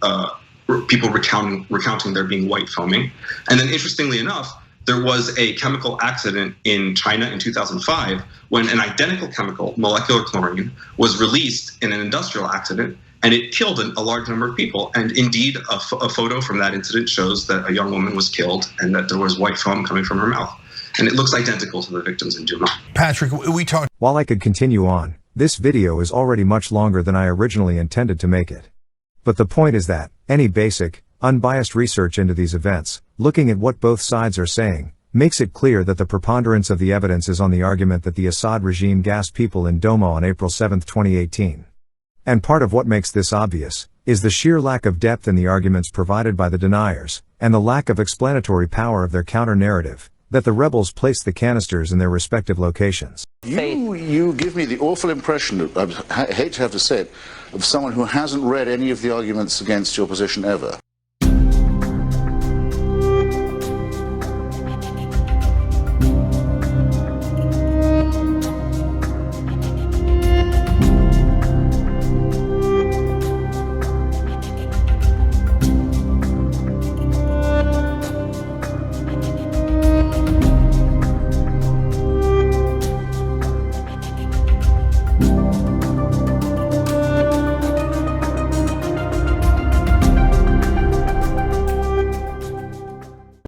people recounting there being white foaming. And then interestingly enough, there was a chemical accident in China in 2005 when an identical chemical, molecular chlorine, was released in an industrial accident, and it killed a large number of people. And indeed, a photo from that incident shows that a young woman was killed and that there was white foam coming from her mouth. And it looks identical to the victims in Douma. Patrick, we talked. While I could continue on, this video is already much longer than I originally intended to make it. But the point is that any basic, unbiased research into these events, looking at what both sides are saying, makes it clear that the preponderance of the evidence is on the argument that the Assad regime gassed people in Douma on April 7, 2018. And part of what makes this obvious is the sheer lack of depth in the arguments provided by the deniers, and the lack of explanatory power of their counter-narrative, that the rebels placed the canisters in their respective locations. You give me the awful impression, I hate to have to say it, of someone who hasn't read any of the arguments against your position ever.